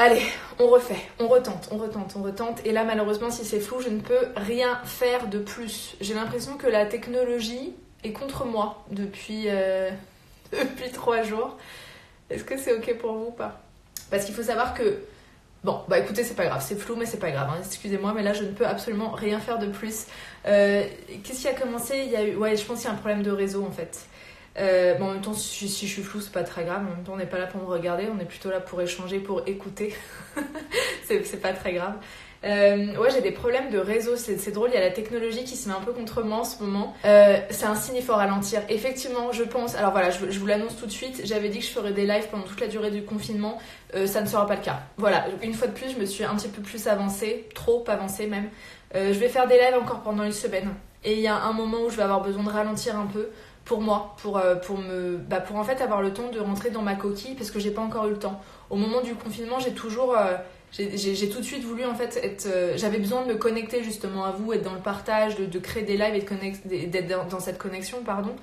Allez, on refait, on retente. Et là, malheureusement, si c'est flou, je ne peux rien faire de plus. J'ai l'impression que la technologie est contre moi depuis 3 jours. Est-ce que c'est ok pour vous ou pas? Parce qu'il faut savoir que... Bon, bah écoutez, c'est pas grave, c'est flou, mais c'est pas grave, hein. Excusez-moi, mais là, je ne peux absolument rien faire de plus. Qu'est-ce qui a commencé? Il y a eu... Ouais, je pense qu'il y a un problème de réseau, en fait. Bon, en même temps, si je suis floue, c'est pas très grave. En même temps, on n'est pas là pour me regarder, on est plutôt là pour échanger, pour écouter. c'est pas très grave. Ouais, j'ai des problèmes de réseau, c'est drôle, il y a la technologie qui se met un peu contre moi en ce moment. C'est un signe, il faut ralentir. Effectivement, je pense, alors voilà, je vous l'annonce tout de suite, j'avais dit que je ferais des lives pendant toute la durée du confinement, ça ne sera pas le cas. Voilà, une fois de plus, je me suis un petit peu plus avancée, trop avancée même. Je vais faire des lives encore pendant une semaine. Et il y a un moment où je vais avoir besoin de ralentir un peu pour moi, pour en fait avoir le temps de rentrer dans ma coquille, parce que j'ai pas encore eu le temps. Au moment du confinement, j'ai toujours... J'ai tout de suite voulu en fait j'avais besoin de me connecter justement à vous, être dans le partage, de créer des lives et d'être dans cette connexion, pardon.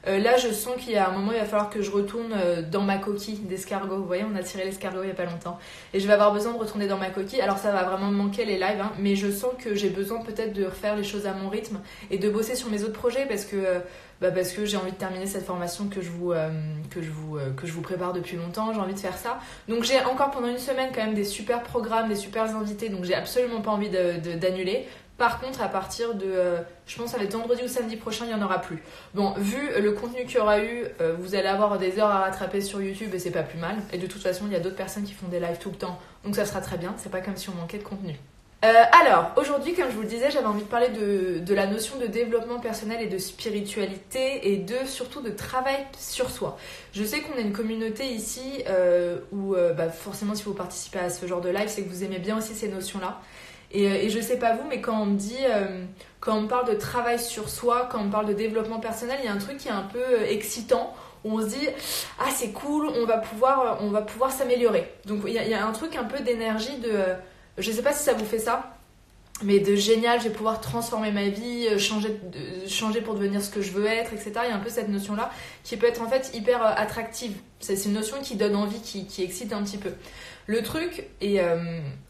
Là, je sens qu'il y a un moment, il va falloir que je retourne dans ma coquille d'escargot. Vous voyez, on a tiré l'escargot il y a pas longtemps. Et je vais avoir besoin de retourner dans ma coquille. Alors ça va vraiment me manquer les lives, hein, mais je sens que j'ai besoin peut-être de refaire les choses à mon rythme et de bosser sur mes autres projets parce que j'ai envie de terminer cette formation que je vous prépare depuis longtemps. J'ai envie de faire ça. Donc j'ai encore pendant une semaine quand même des super programmes, des super invités. Donc j'ai absolument pas envie d'annuler. Par contre, à partir de, je pense, ça va être vendredi ou samedi prochain, il n'y en aura plus. Bon, vu le contenu qu'il y aura eu, vous allez avoir des heures à rattraper sur YouTube et c'est pas plus mal. Et de toute façon, il y a d'autres personnes qui font des lives tout le temps. Donc ça sera très bien. C'est pas comme si on manquait de contenu. Alors, aujourd'hui, comme je vous le disais, j'avais envie de parler de la notion de développement personnel et de spiritualité et surtout de travail sur soi. Je sais qu'on a une communauté ici où forcément si vous participez à ce genre de live, c'est que vous aimez bien aussi ces notions-là. Et je sais pas vous, mais quand on me dit, quand on me parle de travail sur soi, quand on me parle de développement personnel, il y a un truc qui est un peu excitant. Où on se dit ah c'est cool, on va pouvoir s'améliorer. Donc il y a un truc un peu d'énergie de je sais pas si ça vous fait ça, mais de génial, je vais pouvoir transformer ma vie, changer pour devenir ce que je veux être, etc. Il y a un peu cette notion-là qui peut être en fait hyper attractive. C'est une notion qui donne envie, qui excite un petit peu. Le truc,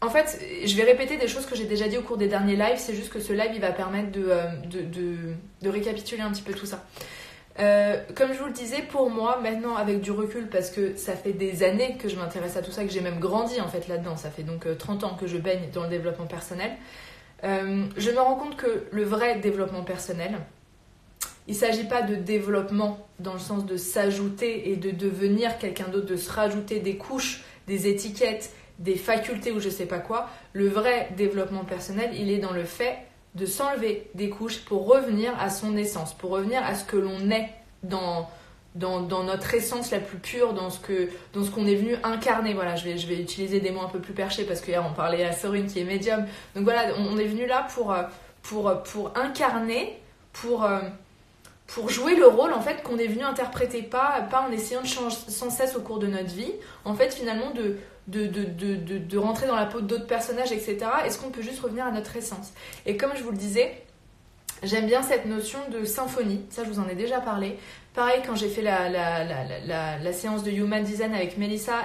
en fait, je vais répéter des choses que j'ai déjà dit au cours des derniers lives, c'est juste que ce live, il va permettre de récapituler un petit peu tout ça. Comme je vous le disais, pour moi, maintenant avec du recul, parce que ça fait des années que je m'intéresse à tout ça, que j'ai même grandi en fait là-dedans, ça fait donc 30 ans que je baigne dans le développement personnel, je me rends compte que le vrai développement personnel, il ne s'agit pas de développement dans le sens de s'ajouter et de devenir quelqu'un d'autre, de se rajouter des couches, des étiquettes, des facultés ou je sais pas quoi. Le vrai développement personnel, il est dans le fait de s'enlever des couches pour revenir à son essence, pour revenir à ce que l'on est dans notre essence la plus pure, dans ce qu'on est venu incarner. Voilà, je vais utiliser des mots un peu plus perchés parce qu'hier on parlait à Sorine qui est médium. Donc voilà, on est venu là pour incarner, pour jouer le rôle en fait qu'on est venu interpréter, pas en essayant de changer sans cesse au cours de notre vie. En fait, finalement, de rentrer dans la peau d'autres personnages, etc. Est-ce qu'on peut juste revenir à notre essence? Et comme je vous le disais, j'aime bien cette notion de symphonie. Ça, je vous en ai déjà parlé. Pareil, quand j'ai fait la séance de Human Design avec Mélissa,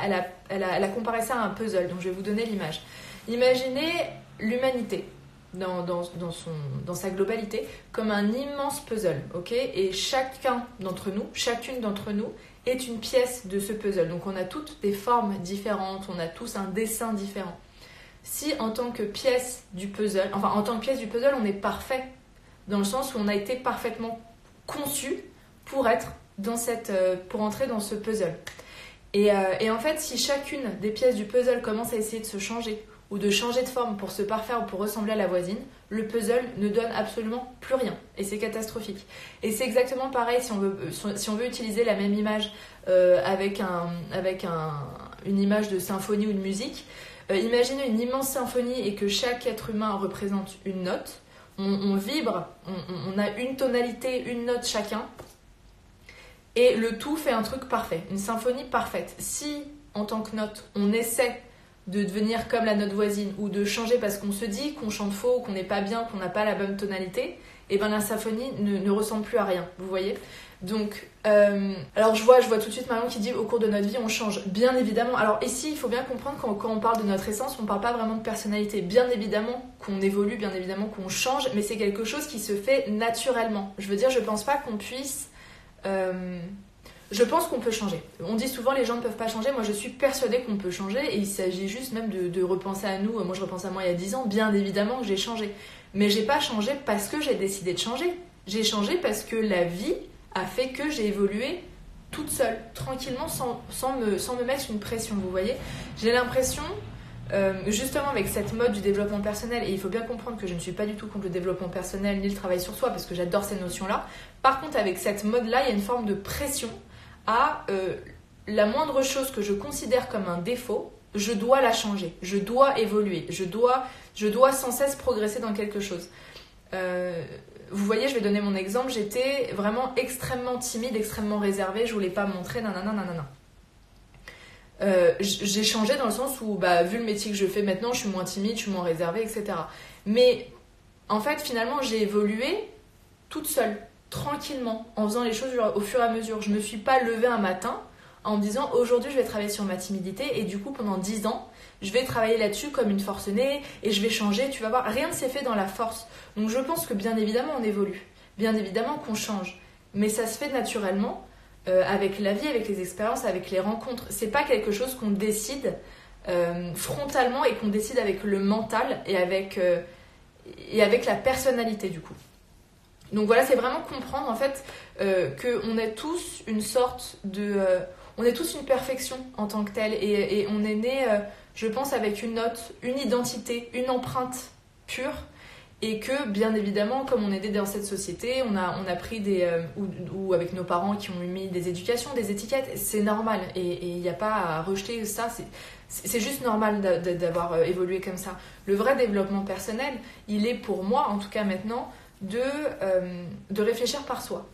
elle a comparé ça à un puzzle. Donc, je vais vous donner l'image. Imaginez l'humanité dans sa globalité comme un immense puzzle, ok? Et chacune d'entre nous est une pièce de ce puzzle. Donc on a toutes des formes différentes, on a tous un dessin différent. Si en tant que pièce du puzzle, on est parfait, dans le sens où on a été parfaitement conçu pour entrer dans ce puzzle. Et en fait, si chacune des pièces du puzzle commence à essayer de se changer, ou de changer de forme pour se parfaire ou pour ressembler à la voisine, le puzzle ne donne absolument plus rien. Et c'est catastrophique. Et c'est exactement pareil si on veut utiliser la même image avec une image de symphonie ou de musique. Imaginez une immense symphonie et que chaque être humain représente une note. On vibre, on a une tonalité, une note chacun. Et le tout fait un truc parfait, une symphonie parfaite. Si, en tant que note, on essaie de devenir comme la note voisine ou de changer parce qu'on se dit qu'on chante faux, qu'on n'est pas bien, qu'on n'a pas la bonne tonalité, et bien la symphonie ne ressemble plus à rien, vous voyez. Donc, alors je vois tout de suite Marion qui dit au cours de notre vie on change. Bien évidemment. Alors ici il faut bien comprendre quand on parle de notre essence, on parle pas vraiment de personnalité. Bien évidemment qu'on évolue, bien évidemment qu'on change, mais c'est quelque chose qui se fait naturellement. Je veux dire, je pense pas qu'on puisse... je pense qu'on peut changer. On dit souvent les gens ne peuvent pas changer. Moi je suis persuadée qu'on peut changer et il s'agit juste même de repenser à nous. Moi je repense à moi il y a 10 ans. Bien évidemment que j'ai changé. Mais j'ai pas changé parce que j'ai décidé de changer. J'ai changé parce que la vie a fait que j'ai évolué toute seule, tranquillement, sans me mettre une pression, vous voyez. J'ai l'impression, justement avec cette mode du développement personnel, et il faut bien comprendre que je ne suis pas du tout contre le développement personnel ni le travail sur soi, parce que j'adore ces notions-là. Par contre, avec cette mode-là, il y a une forme de pression à la moindre chose que je considère comme un défaut, je dois la changer, je dois évoluer, je dois sans cesse progresser dans quelque chose. Vous voyez, je vais donner mon exemple, j'étais vraiment extrêmement timide, extrêmement réservée, je voulais pas me montrer, nanana. J'ai changé dans le sens où, vu le métier que je fais maintenant, je suis moins timide, je suis moins réservée, etc. Mais en fait, finalement, j'ai évolué toute seule, tranquillement, en faisant les choses au fur et à mesure. Je me suis pas levée un matin en me disant aujourd'hui je vais travailler sur ma timidité et du coup pendant 10 ans je vais travailler là-dessus comme une forcenée et je vais changer, tu vas voir, rien ne s'est fait dans la force. Donc je pense que bien évidemment on évolue, bien évidemment qu'on change, mais ça se fait naturellement avec la vie, avec les expériences, avec les rencontres. C'est pas quelque chose qu'on décide frontalement et qu'on décide avec le mental et avec la personnalité du coup. Donc voilà, c'est vraiment comprendre en fait qu'on est tous une sorte de... on est tous une perfection en tant que telle et on est né, je pense, avec une note, une identité, une empreinte pure et que bien évidemment, comme on est né dans cette société, on a pris ou avec nos parents qui ont mis des éducations, des étiquettes, c'est normal et il n'y a pas à rejeter ça, c'est juste normal d'avoir évolué comme ça. Le vrai développement personnel, il est pour moi, en tout cas maintenant, de réfléchir par soi.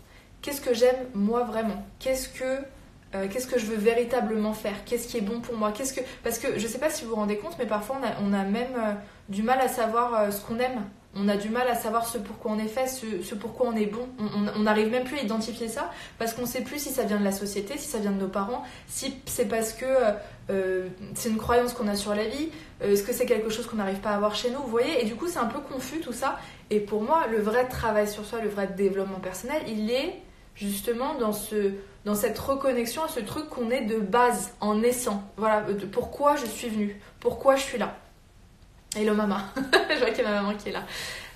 Qu'est-ce que j'aime moi vraiment ? Qu'est-ce que je veux véritablement faire ? Qu'est-ce qui est bon pour moi ? Parce que je ne sais pas si vous vous rendez compte, mais parfois on a même du mal à savoir ce qu'on aime. On a du mal à savoir ce pourquoi on est fait, ce pourquoi on est bon. On n'arrive même plus à identifier ça parce qu'on ne sait plus si ça vient de la société, si ça vient de nos parents, si c'est parce que c'est une croyance qu'on a sur la vie, est-ce que c'est quelque chose qu'on n'arrive pas à avoir chez nous, vous voyez ? Et du coup, c'est un peu confus tout ça. Et pour moi, le vrai travail sur soi, le vrai développement personnel, il est justement dans cette reconnexion à ce truc qu'on est de base, en naissant. Voilà, pourquoi je suis venue, pourquoi je suis là. Hello maman, je vois qu'il y a ma maman qui est là.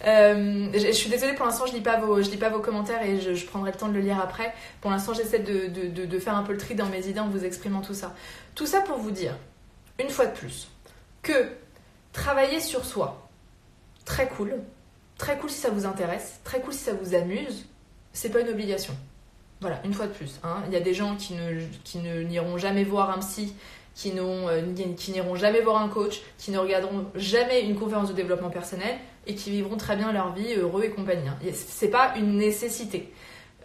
Je suis désolée, pour l'instant je lis pas vos commentaires et je prendrai le temps de le lire après. Pour l'instant j'essaie de faire un peu le tri dans mes idées en vous exprimant tout ça. Tout ça pour vous dire, une fois de plus, que travailler sur soi, très cool si ça vous intéresse, très cool si ça vous amuse, c'est pas une obligation. Voilà, une fois de plus. Il y a des gens qui n'iront jamais voir un psy, qui n'iront jamais voir un coach, qui ne regarderont jamais une conférence de développement personnel et qui vivront très bien leur vie, heureux et compagnie. C'est pas une nécessité.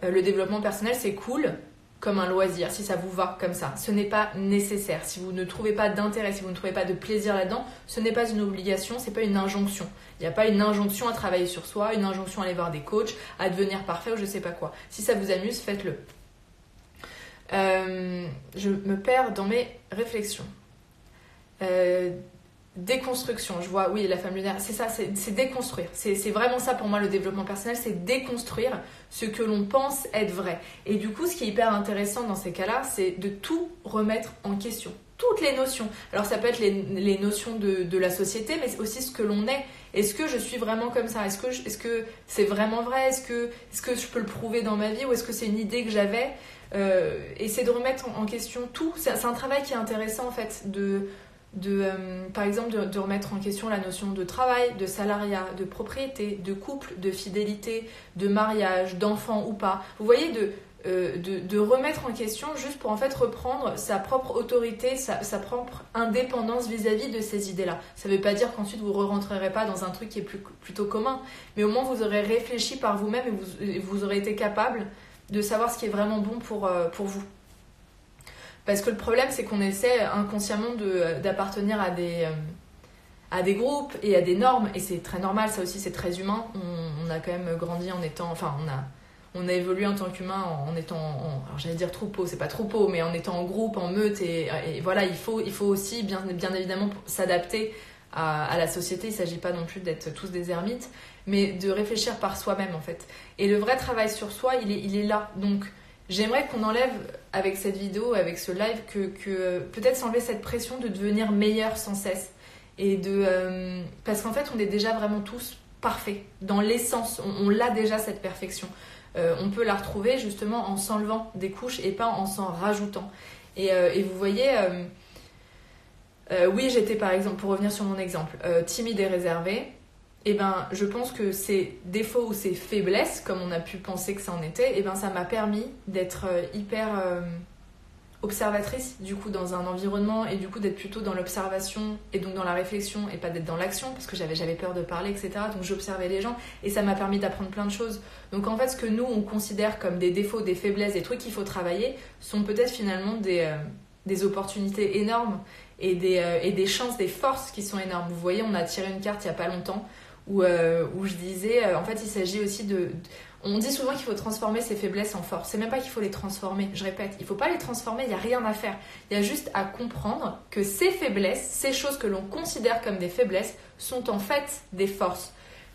Le développement personnel, c'est cool comme un loisir, si ça vous va comme ça. Ce n'est pas nécessaire. Si vous ne trouvez pas d'intérêt, si vous ne trouvez pas de plaisir là-dedans, ce n'est pas une obligation, c'est pas une injonction. Il n'y a pas une injonction à travailler sur soi, une injonction à aller voir des coachs, à devenir parfait ou je sais pas quoi. Si ça vous amuse, faites-le. Je me perds dans mes réflexions. Déconstruction, je vois, oui, la femme lunaire, c'est ça, c'est déconstruire. C'est vraiment ça pour moi le développement personnel, c'est déconstruire ce que l'on pense être vrai. Et du coup, ce qui est hyper intéressant dans ces cas-là, c'est de tout remettre en question. Toutes les notions. Alors ça peut être les notions de la société, mais aussi ce que l'on est. Est-ce que je suis vraiment comme ça ? Est-ce que c'est vraiment vrai ? Est-ce que je peux le prouver dans ma vie ? Ou est-ce que c'est une idée que j'avais ? Et c'est de remettre en question tout. C'est un travail qui est intéressant en fait, par exemple de remettre en question la notion de travail, de salariat, de propriété, de couple, de fidélité, de mariage, d'enfant ou pas. Vous voyez, de remettre en question juste pour en fait reprendre sa propre autorité, sa propre indépendance vis-à-vis de ces idées-là. Ça ne veut pas dire qu'ensuite vous ne rentrerez pas dans un truc qui est plutôt commun, mais au moins vous aurez réfléchi par vous-même et vous aurez été capable de savoir ce qui est vraiment bon pour vous. Parce que le problème, c'est qu'on essaie inconsciemment d'appartenir à des groupes et à des normes, et c'est très normal, ça aussi c'est très humain. On a quand même grandi en étant... Enfin, on a évolué en tant qu'humain en étant, alors j'allais dire troupeau, c'est pas troupeau, mais en étant en groupe, en meute, et voilà, il faut aussi bien évidemment s'adapter à la société. Il s'agit pas non plus d'être tous des ermites, mais de réfléchir par soi-même en fait. Et le vrai travail sur soi, il est là. Donc j'aimerais qu'on enlève avec cette vidéo, avec ce live, que peut-être s'enlever cette pression de devenir meilleur sans cesse. Et parce qu'en fait, on est déjà vraiment tous parfaits. Dans l'essence, on l'a déjà cette perfection. On peut la retrouver justement en s'enlevant des couches et pas en s'en rajoutant. Et vous voyez, oui, j'étais par exemple, pour revenir sur mon exemple, timide et réservée. Et ben, je pense que ces défauts ou ces faiblesses, comme on a pu penser que ça en était, et ben, ça m'a permis d'être hyper observatrice du coup dans un environnement, et du coup d'être plutôt dans l'observation et donc dans la réflexion et pas d'être dans l'action, parce que j'avais peur de parler, etc. Donc j'observais les gens et ça m'a permis d'apprendre plein de choses. Donc en fait, ce que nous on considère comme des défauts, des faiblesses, des trucs qu'il faut travailler, sont peut-être finalement des opportunités énormes et des chances, des forces qui sont énormes. Vous voyez, on a tiré une carte il y a pas longtemps où je disais, en fait, il s'agit aussi on dit souvent qu'il faut transformer ses faiblesses en force. C'est même pas qu'il faut les transformer, je répète, il faut pas les transformer, il n'y a rien à faire. Il y a juste à comprendre que ces faiblesses, ces choses que l'on considère comme des faiblesses, sont en fait des forces.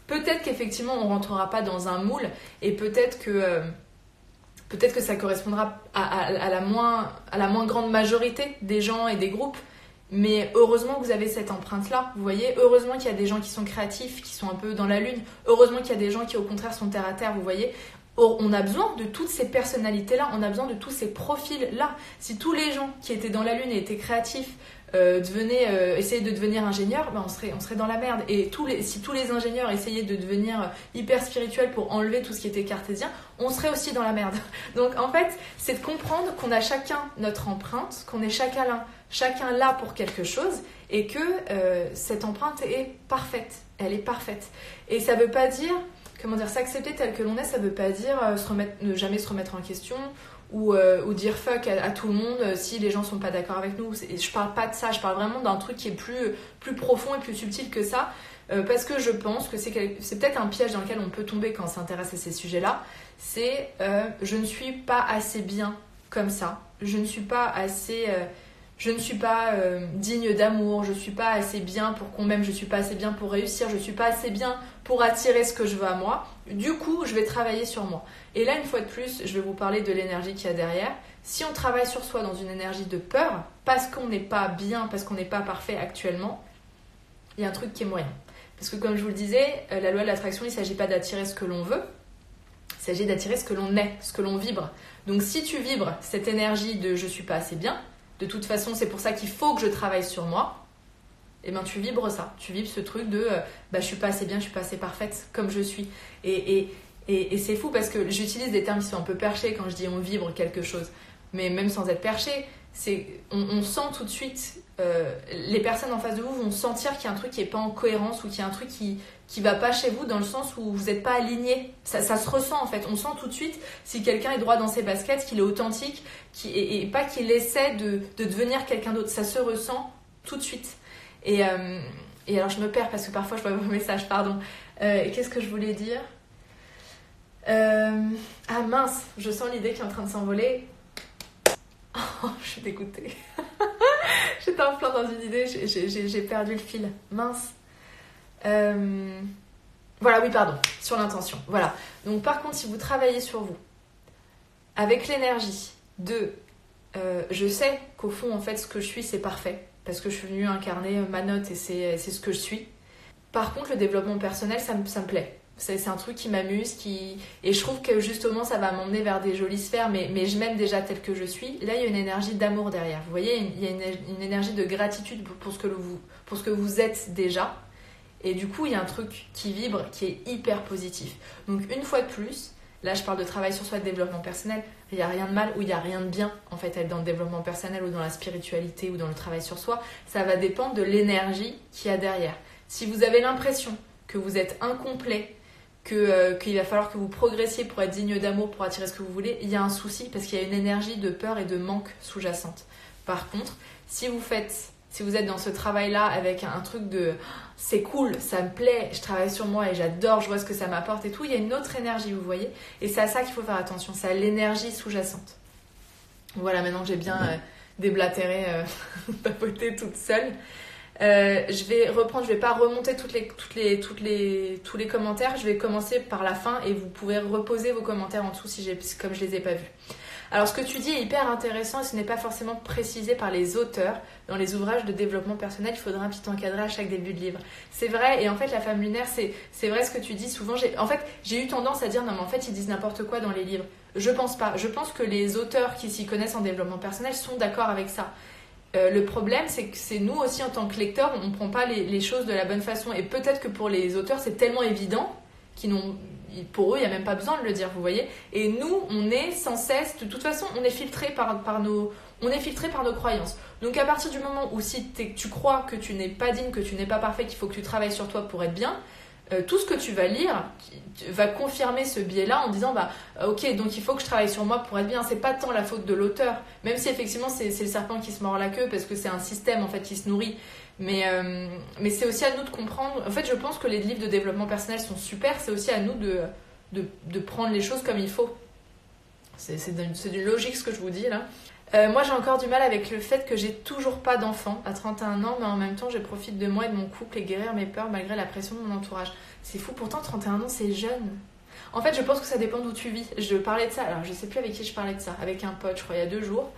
Peut-être qu'effectivement, on rentrera pas dans un moule, et peut-être que ça correspondra à la moins grande majorité des gens et des groupes. Mais heureusement que vous avez cette empreinte-là, vous voyez. Heureusement qu'il y a des gens qui sont créatifs, qui sont un peu dans la lune. Heureusement qu'il y a des gens qui, au contraire, sont terre à terre, vous voyez. On a besoin de toutes ces personnalités-là, on a besoin de tous ces profils-là. Si tous les gens qui étaient dans la lune et étaient créatifs essayaient de devenir ingénieurs, ben on serait dans la merde. Et si tous les ingénieurs essayaient de devenir hyper spirituels pour enlever tout ce qui était cartésien, on serait aussi dans la merde. Donc en fait, c'est de comprendre qu'on a chacun notre empreinte, qu'on est chacun là pour quelque chose, et que cette empreinte est parfaite. Elle est parfaite. Et ça veut pas dire, s'accepter tel que l'on est, ça veut pas dire ne jamais se remettre en question, ou dire fuck à tout le monde si les gens sont pas d'accord avec nous. Je parle pas de ça, je parle vraiment d'un truc qui est plus profond et plus subtil que ça, parce que je pense que c'est peut-être un piège dans lequel on peut tomber quand on s'intéresse à ces sujets-là. C'est je ne suis pas assez bien comme ça, je ne suis pas digne d'amour, je suis pas assez bien pour qu'on m'aime, je suis pas assez bien pour réussir, je suis pas assez bien pour attirer ce que je veux à moi. Du coup, je vais travailler sur moi. Et là, une fois de plus, je vais vous parler de l'énergie qu'il y a derrière. Si on travaille sur soi dans une énergie de peur, parce qu'on n'est pas bien, parce qu'on n'est pas parfait actuellement, il y a un truc qui est moyen. Parce que comme je vous le disais, la loi de l'attraction, il ne s'agit pas d'attirer ce que l'on veut, il s'agit d'attirer ce que l'on est, ce que l'on vibre. Donc si tu vibres cette énergie de « je suis pas assez bien », de toute façon, c'est pour ça qu'il faut que je travaille sur moi, et ben tu vibres ça. Tu vibres ce truc de je suis pas assez bien, je suis pas assez parfaite comme je suis. Et c'est fou parce que j'utilise des termes qui sont un peu perchés quand je dis on vibre quelque chose. Mais même sans être perché, on sent tout de suite, les personnes en face de vous vont sentir qu'il y a un truc qui est pas en cohérence, ou qu'il y a un truc qui va pas chez vous, dans le sens où vous n'êtes pas aligné. Ça se ressent en fait. On sent tout de suite si quelqu'un est droit dans ses baskets, qu'il est authentique, et pas qu'il essaie de devenir quelqu'un d'autre. Ça se ressent tout de suite. Et alors je me perds parce que parfois je vois vos messages, pardon. Qu'est-ce que je voulais dire ? Ah mince, je sens l'idée qui est en train de s'envoler. Oh, je suis dégoûtée. J'étais en plein dans une idée, j'ai perdu le fil. Mince. Voilà, oui, pardon, sur l'intention. Voilà. Donc par contre, si vous travaillez sur vous, avec l'énergie de je sais qu'au fond, en fait, ce que je suis, c'est parfait, parce que je suis venue incarner ma note et c'est ce que je suis. Par contre, le développement personnel, ça me plaît. C'est un truc qui m'amuse, et je trouve que justement, ça va m'emmener vers des jolies sphères, mais je m'aime déjà telle que je suis. Là, il y a une énergie d'amour derrière. Vous voyez, il y a une énergie de gratitude pour ce que vous êtes déjà. Et du coup, il y a un truc qui vibre, qui est hyper positif. Donc, une fois de plus, là, je parle de travail sur soi, de développement personnel. Il n'y a rien de mal ou il n'y a rien de bien, en fait, à être dans le développement personnel ou dans la spiritualité ou dans le travail sur soi. Ça va dépendre de l'énergie qu'il y a derrière. Si vous avez l'impression que vous êtes incomplet, qu'il va falloir que vous progressiez pour être digne d'amour, pour attirer ce que vous voulez, il y a un souci parce qu'il y a une énergie de peur et de manque sous-jacente. Par contre, si vous faites Si vous êtes dans ce travail-là avec un truc de c'est cool, ça me plaît, je travaille sur moi et j'adore, je vois ce que ça m'apporte et tout, il y a une autre énergie, vous voyez. Et c'est à ça qu'il faut faire attention, c'est à l'énergie sous-jacente. Voilà, maintenant que j'ai bien déblatéré, papoté toute seule. Je vais reprendre, je vais pas remonter tous les commentaires, je vais commencer par la fin et vous pouvez reposer vos commentaires en dessous comme je les ai pas vus. Alors ce que tu dis est hyper intéressant et ce n'est pas forcément précisé par les auteurs. Dans les ouvrages de développement personnel, il faudra un petit encadré à chaque début de livre. C'est vrai, et en fait la femme lunaire, c'est vrai ce que tu dis souvent. J'ai eu tendance à dire non mais en fait ils disent n'importe quoi dans les livres. Je pense pas. Je pense que les auteurs qui s'y connaissent en développement personnel sont d'accord avec ça. Le problème, c'est que c'est nous aussi en tant que lecteurs, on ne prend pas les choses de la bonne façon. Et peut-être que pour les auteurs, c'est tellement évident pour eux, il n'y a même pas besoin de le dire, vous voyez. Et nous, on est sans cesse, de toute façon, on est filtré par nos croyances. Donc à partir du moment où si tu crois que tu n'es pas digne, que tu n'es pas parfait, qu'il faut que tu travailles sur toi pour être bien, tout ce que tu vas lire va confirmer ce biais-là en disant ok, donc il faut que je travaille sur moi pour être bien. C'est pas tant la faute de l'auteur, même si effectivement c'est le serpent qui se mord la queue parce que c'est un système en fait qui se nourrit. Mais c'est aussi à nous de comprendre. En fait, je pense que les livres de développement personnel sont super. C'est aussi à nous de prendre les choses comme il faut. C'est d'une logique ce que je vous dis là. Moi j'ai encore du mal avec le fait que j'ai toujours pas d'enfant à 31 ans, mais en même temps je profite de moi et de mon couple et guérir mes peurs malgré la pression de mon entourage. C'est fou, pourtant 31 ans c'est jeune. En fait je pense que ça dépend d'où tu vis. Je parlais de ça, alors je sais plus avec qui je parlais de ça, avec un pote je crois il y a 2 jours.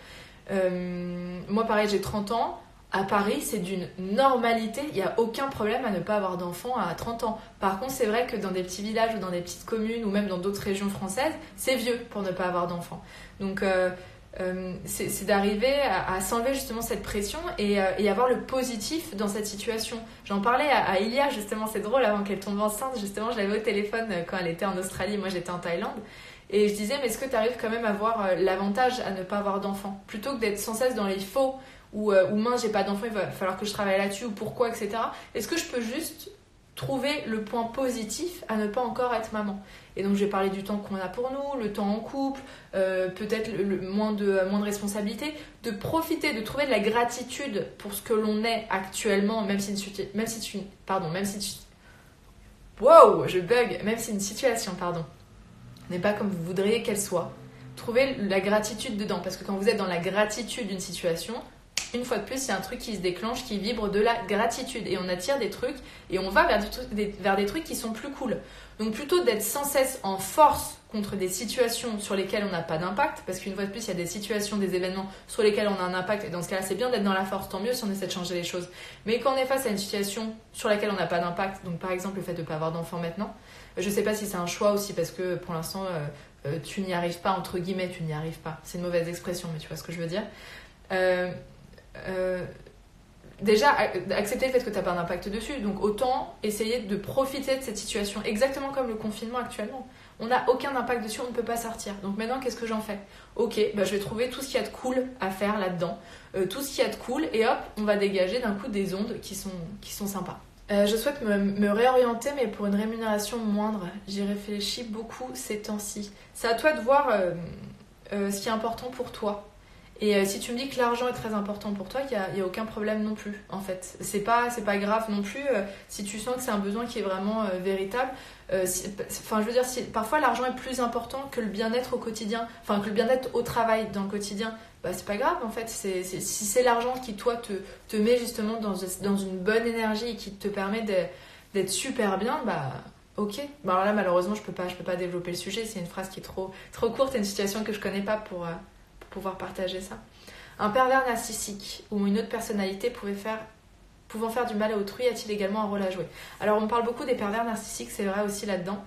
Moi pareil j'ai 30 ans, à Paris c'est d'une normalité, il n'y a aucun problème à ne pas avoir d'enfant à 30 ans. Par contre c'est vrai que dans des petits villages ou dans des petites communes ou même dans d'autres régions françaises, c'est vieux pour ne pas avoir d'enfant. Donc c'est d'arriver à s'enlever justement cette pression et avoir le positif dans cette situation. J'en parlais à Ilia justement, c'est drôle, avant qu'elle tombe enceinte, justement je l'avais au téléphone quand elle était en Australie, moi j'étais en Thaïlande, et je disais mais est-ce que tu arrives quand même à voir l'avantage à ne pas avoir d'enfant plutôt que d'être sans cesse dans les faux ou mince j'ai pas d'enfant, il va falloir que je travaille là-dessus ou pourquoi, etc. Est-ce que je peux juste trouver le point positif à ne pas encore être maman? Et donc je vais parler du temps qu'on a pour nous, le temps en couple, peut-être moins de responsabilité, de profiter, de trouver de la gratitude pour ce que l'on est actuellement, même si une situation, n'est pas comme vous voudriez qu'elle soit. Trouvez la gratitude dedans, parce que quand vous êtes dans la gratitude d'une situation, une fois de plus, il y a un truc qui se déclenche, qui vibre de la gratitude. Et on attire des trucs, et on va vers des trucs qui sont plus cool. Donc plutôt d'être sans cesse en force contre des situations sur lesquelles on n'a pas d'impact, parce qu'une fois de plus, il y a des situations, des événements sur lesquels on a un impact, et dans ce cas-là, c'est bien d'être dans la force, tant mieux si on essaie de changer les choses. Mais quand on est face à une situation sur laquelle on n'a pas d'impact, donc par exemple le fait de ne pas avoir d'enfant maintenant, je ne sais pas si c'est un choix aussi, parce que pour l'instant, tu n'y arrives pas, entre guillemets, tu n'y arrives pas. C'est une mauvaise expression, mais tu vois ce que je veux dire. Déjà accepter le fait que tu n'as pas d'impact dessus, donc autant essayer de profiter de cette situation, exactement comme le confinement actuellement. On n'a aucun impact dessus, on ne peut pas sortir. Donc maintenant, qu'est-ce que j'en fais? Ok, je vais trouver tout ce qu'il y a de cool à faire là-dedans, tout ce qu'il y a de cool, et hop, on va dégager d'un coup des ondes qui sont sympas. Je souhaite me réorienter, mais pour une rémunération moindre. J'y réfléchis beaucoup ces temps-ci. C'est à toi de voir ce qui est important pour toi. Et si tu me dis que l'argent est très important pour toi, il n'y a aucun problème non plus, en fait. C'est pas grave non plus si tu sens que c'est un besoin qui est vraiment véritable. Parfois l'argent est plus important que le bien-être au quotidien, que le bien-être au travail dans le quotidien. C'est pas grave, en fait. Si c'est l'argent qui, toi, te met justement dans une bonne énergie et qui te permet d'être super bien, ok. Alors là, malheureusement, je peux pas développer le sujet. C'est une phrase qui est trop courte et une situation que je connais pas pour pouvoir partager ça. Un pervers narcissique ou une autre personnalité pouvant faire du mal à autrui a-t-il également un rôle à jouer? Alors on parle beaucoup des pervers narcissiques, c'est vrai aussi là-dedans.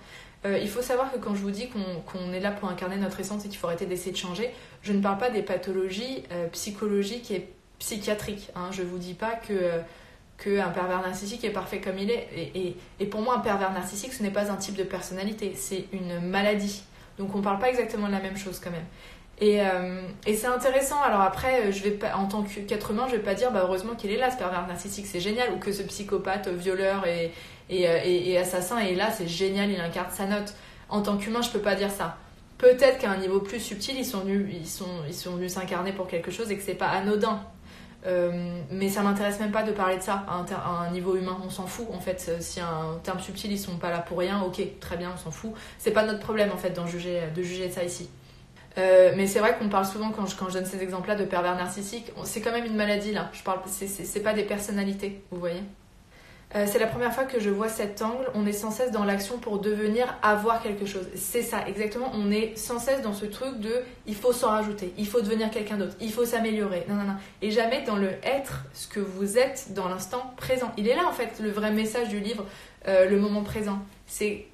Il faut savoir que quand je vous dis qu'on est là pour incarner notre essence et qu'il faut arrêter d'essayer de changer, je ne parle pas des pathologies psychologiques et psychiatriques. Je ne vous dis pas qu'un pervers narcissique est parfait comme il est. Et pour moi, un pervers narcissique, ce n'est pas un type de personnalité, c'est une maladie. Donc on ne parle pas exactement de la même chose quand même. Et c'est intéressant. Alors après, en tant qu'être humain, je vais pas dire heureusement qu'il est là ce pervers narcissique, c'est génial, ou que ce psychopathe violeur et assassin est là, c'est génial, il incarne sa note. En tant qu'humain, je peux pas dire ça. Peut-être qu'à un niveau plus subtil, ils sont venus s'incarner pour quelque chose et que c'est pas anodin. Mais ça m'intéresse même pas de parler de ça à un niveau humain, on s'en fout en fait. Si un terme subtil ils sont pas là pour rien, ok, très bien, on s'en fout. C'est pas notre problème en fait de juger ça ici. Mais c'est vrai qu'on parle souvent quand je donne ces exemples-là de pervers narcissiques, c'est quand même une maladie là. C'est pas des personnalités, vous voyez. C'est la première fois que je vois cet angle. On est sans cesse dans l'action pour devenir, avoir quelque chose. C'est ça, exactement. On est sans cesse dans ce truc de il faut s'en rajouter, il faut devenir quelqu'un d'autre, il faut s'améliorer. Non. Et jamais dans le être, ce que vous êtes dans l'instant présent. Il est là en fait, le vrai message du livre, le moment présent. C'est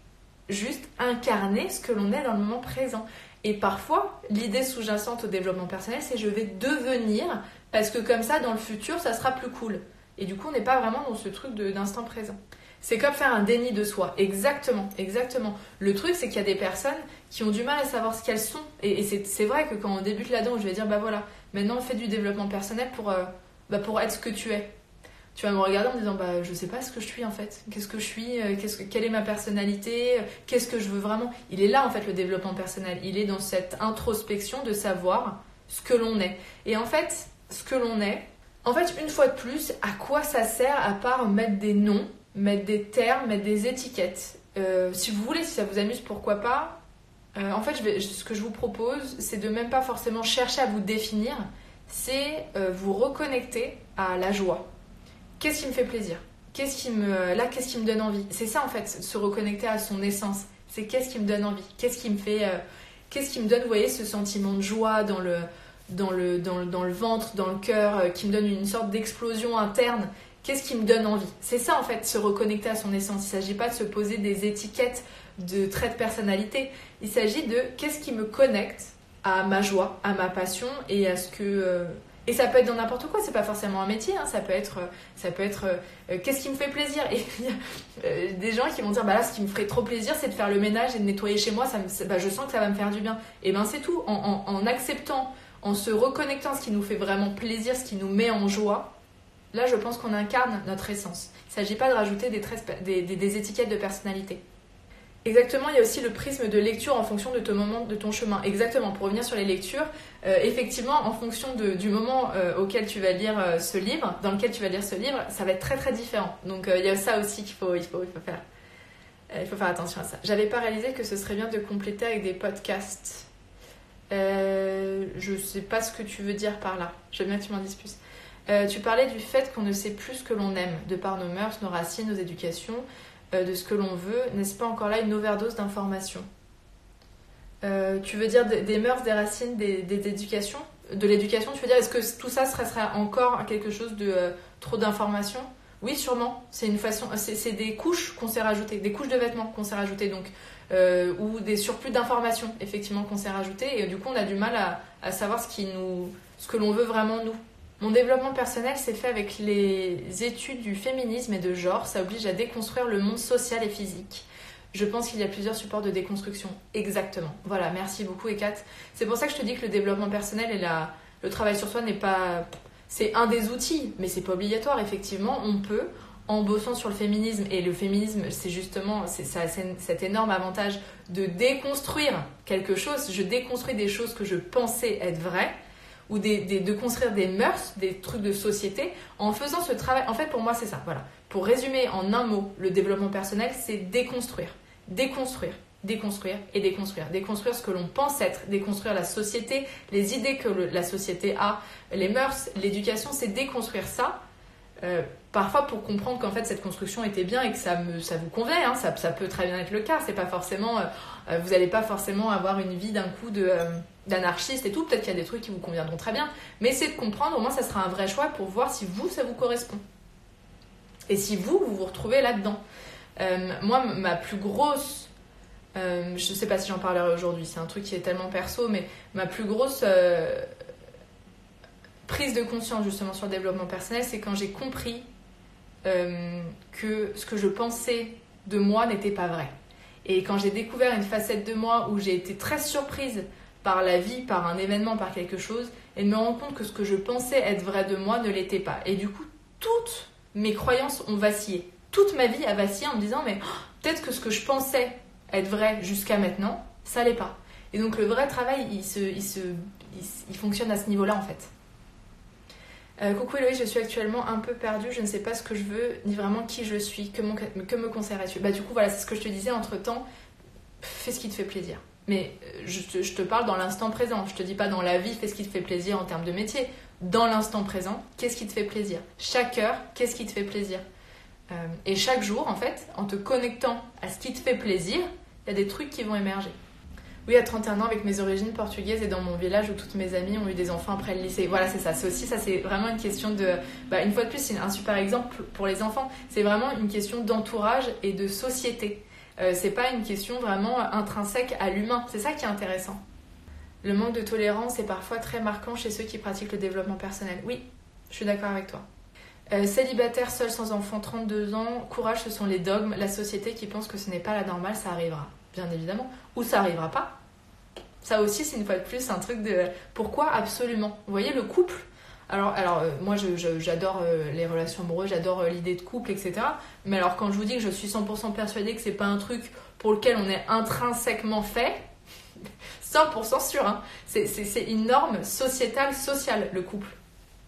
juste incarner ce que l'on est dans le moment présent. Et parfois, l'idée sous-jacente au développement personnel, c'est je vais devenir, parce que comme ça, dans le futur, ça sera plus cool. Et du coup, on n'est pas vraiment dans ce truc d'instant présent. C'est comme faire un déni de soi. Exactement. Le truc, c'est qu'il y a des personnes qui ont du mal à savoir ce qu'elles sont. Et c'est vrai que quand on débute là-dedans, je vais dire, bah voilà, maintenant on fait du développement personnel pour être ce que tu es. Tu vas me regarder en me disant, bah je sais pas ce que je suis en fait. Qu'est-ce que je suis, quelle est ma personnalité, qu'est-ce que je veux vraiment. Il est là en fait le développement personnel. Il est dans cette introspection de savoir ce que l'on est. Et en fait, ce que l'on est, en fait, une fois de plus, à quoi ça sert à part mettre des noms, mettre des termes, mettre des étiquettes. Si vous voulez, si ça vous amuse, pourquoi pas. En fait, ce que je vous propose, c'est de même pas forcément chercher à vous définir, c'est vous reconnecter à la joie. Qu'est-ce qui me fait plaisir ? Qu'est-ce qui me donne envie ? C'est ça en fait, se reconnecter à son essence. C'est qu'est-ce qui me donne envie ? Qu'est-ce qui me donne, vous voyez, ce sentiment de joie dans le ventre, dans le cœur, qui me donne une sorte d'explosion interne. Qu'est-ce qui me donne envie ? C'est ça en fait, se reconnecter à son essence. Il ne s'agit pas de se poser des étiquettes de traits de personnalité. Il s'agit de qu'est-ce qui me connecte à ma joie, à ma passion et à ce que... Et ça peut être dans n'importe quoi, c'est pas forcément un métier, hein. Ça peut être qu'est-ce qui me fait plaisir ? Et il y a des gens qui vont dire, bah là, ce qui me ferait trop plaisir, c'est de faire le ménage et de nettoyer chez moi, je sens que ça va me faire du bien. Et ben c'est tout, en acceptant, en se reconnectant à ce qui nous fait vraiment plaisir, ce qui nous met en joie, là je pense qu'on incarne notre essence. Il ne s'agit pas de rajouter des étiquettes de personnalité. Exactement, il y a aussi le prisme de lecture en fonction de ton moment, de ton chemin. Exactement, pour revenir sur les lectures, effectivement, en fonction du moment auquel tu vas lire ce livre, dans lequel tu vas lire ce livre, ça va être très très différent. Donc il y a ça aussi qu'il faut faire. Il faut faire attention à ça. J'avais pas réalisé que ce serait bien de compléter avec des podcasts. Je sais pas ce que tu veux dire par là. J'aime bien que tu m'en dises plus. Tu parlais du fait qu'on ne sait plus ce que l'on aime, de par nos mœurs, nos racines, nos éducations, de ce que l'on veut. N'est-ce pas encore là une overdose d'informations ? Tu veux dire des mœurs, des racines, des éducations ? De l'éducation, tu veux dire, est-ce que tout ça serait encore quelque chose de trop d'informations ? Oui, sûrement. C'est une façon, c'est des couches qu'on s'est rajoutées, des couches de vêtements qu'on s'est rajoutées, donc, ou des surplus d'informations, effectivement, qu'on s'est rajoutées, et du coup, on a du mal à savoir ce que l'on veut vraiment, nous. Mon développement personnel s'est fait avec les études du féminisme et de genre. Ça oblige à déconstruire le monde social et physique. Je pense qu'il y a plusieurs supports de déconstruction. Exactement. Voilà, merci beaucoup, Ekat. C'est pour ça que je te dis que le développement personnel et le travail sur soi n'est pas... C'est un des outils, mais c'est pas obligatoire. Effectivement, on peut, en bossant sur le féminisme, et le féminisme, c'est justement cet énorme avantage de déconstruire quelque chose. Je déconstruis des choses que je pensais être vraies, ou de construire des mœurs, des trucs de société, en faisant ce travail. En fait, pour moi, c'est ça. Voilà. Pour résumer en un mot, le développement personnel, c'est déconstruire. Déconstruire et déconstruire. Déconstruire ce que l'on pense être, déconstruire la société, les idées que la société a, les mœurs, l'éducation, c'est déconstruire ça. Parfois pour comprendre qu'en fait cette construction était bien et que ça vous convient, hein, ça peut très bien être le cas. C'est pas forcément, vous n'allez pas forcément avoir une vie d'un coup d'anarchiste et tout. Peut-être qu'il y a des trucs qui vous conviendront très bien, mais c'est de comprendre, au moins ça sera un vrai choix pour voir si ça vous correspond. Et si vous vous retrouvez là-dedans. Moi, ma plus grosse... je sais pas si j'en parlerai aujourd'hui, c'est un truc qui est tellement perso, mais ma plus grosse prise de conscience justement sur le développement personnel, c'est quand j'ai compris que ce que je pensais de moi n'était pas vrai. Et quand j'ai découvert une facette de moi où j'ai été très surprise par la vie, par un événement, par quelque chose, et de me rendre compte que ce que je pensais être vrai de moi ne l'était pas. Et du coup, toutes mes croyances ont vacillé. Toute ma vie a vacillé en me disant mais peut-être que ce que je pensais être vrai jusqu'à maintenant, ça l'est pas. Et donc le vrai travail, il fonctionne à ce niveau-là en fait. Coucou Héloïse, je suis actuellement un peu perdue, je ne sais pas ce que je veux, ni vraiment qui je suis, que me conseillerais-tu? Bah du coup voilà, c'est ce que je te disais, entre-temps, fais ce qui te fait plaisir. Mais je te parle dans l'instant présent, je te dis pas dans la vie, fais ce qui te fait plaisir en termes de métier. Dans l'instant présent, qu'est-ce qui te fait plaisir? Chaque heure, qu'est-ce qui te fait plaisir? Et chaque jour, en fait, en te connectant à ce qui te fait plaisir, il y a des trucs qui vont émerger. Oui, à 31 ans, avec mes origines portugaises et dans mon village où toutes mes amies ont eu des enfants après le lycée. Voilà, c'est ça. C'est vraiment une question de... une fois de plus, c'est un super exemple pour les enfants. C'est vraiment une question d'entourage et de société. C'est pas une question vraiment intrinsèque à l'humain. C'est ça qui est intéressant. Le manque de tolérance est parfois très marquant chez ceux qui pratiquent le développement personnel. Oui, je suis d'accord avec toi. Célibataire, seul, sans enfant, 32 ans, courage, ce sont les dogmes, la société qui pense que ce n'est pas la normale, ça arrivera, bien évidemment. Ou ça arrivera pas. Ça aussi, c'est une fois de plus un truc de... Pourquoi absolument? Vous voyez, le couple... Alors moi, j'adore les relations amoureuses, j'adore l'idée de couple, etc. Mais alors, quand je vous dis que je suis 100% persuadée que c'est pas un truc pour lequel on est intrinsèquement fait, 100% sûr, hein, c'est une norme sociétale, sociale, le couple.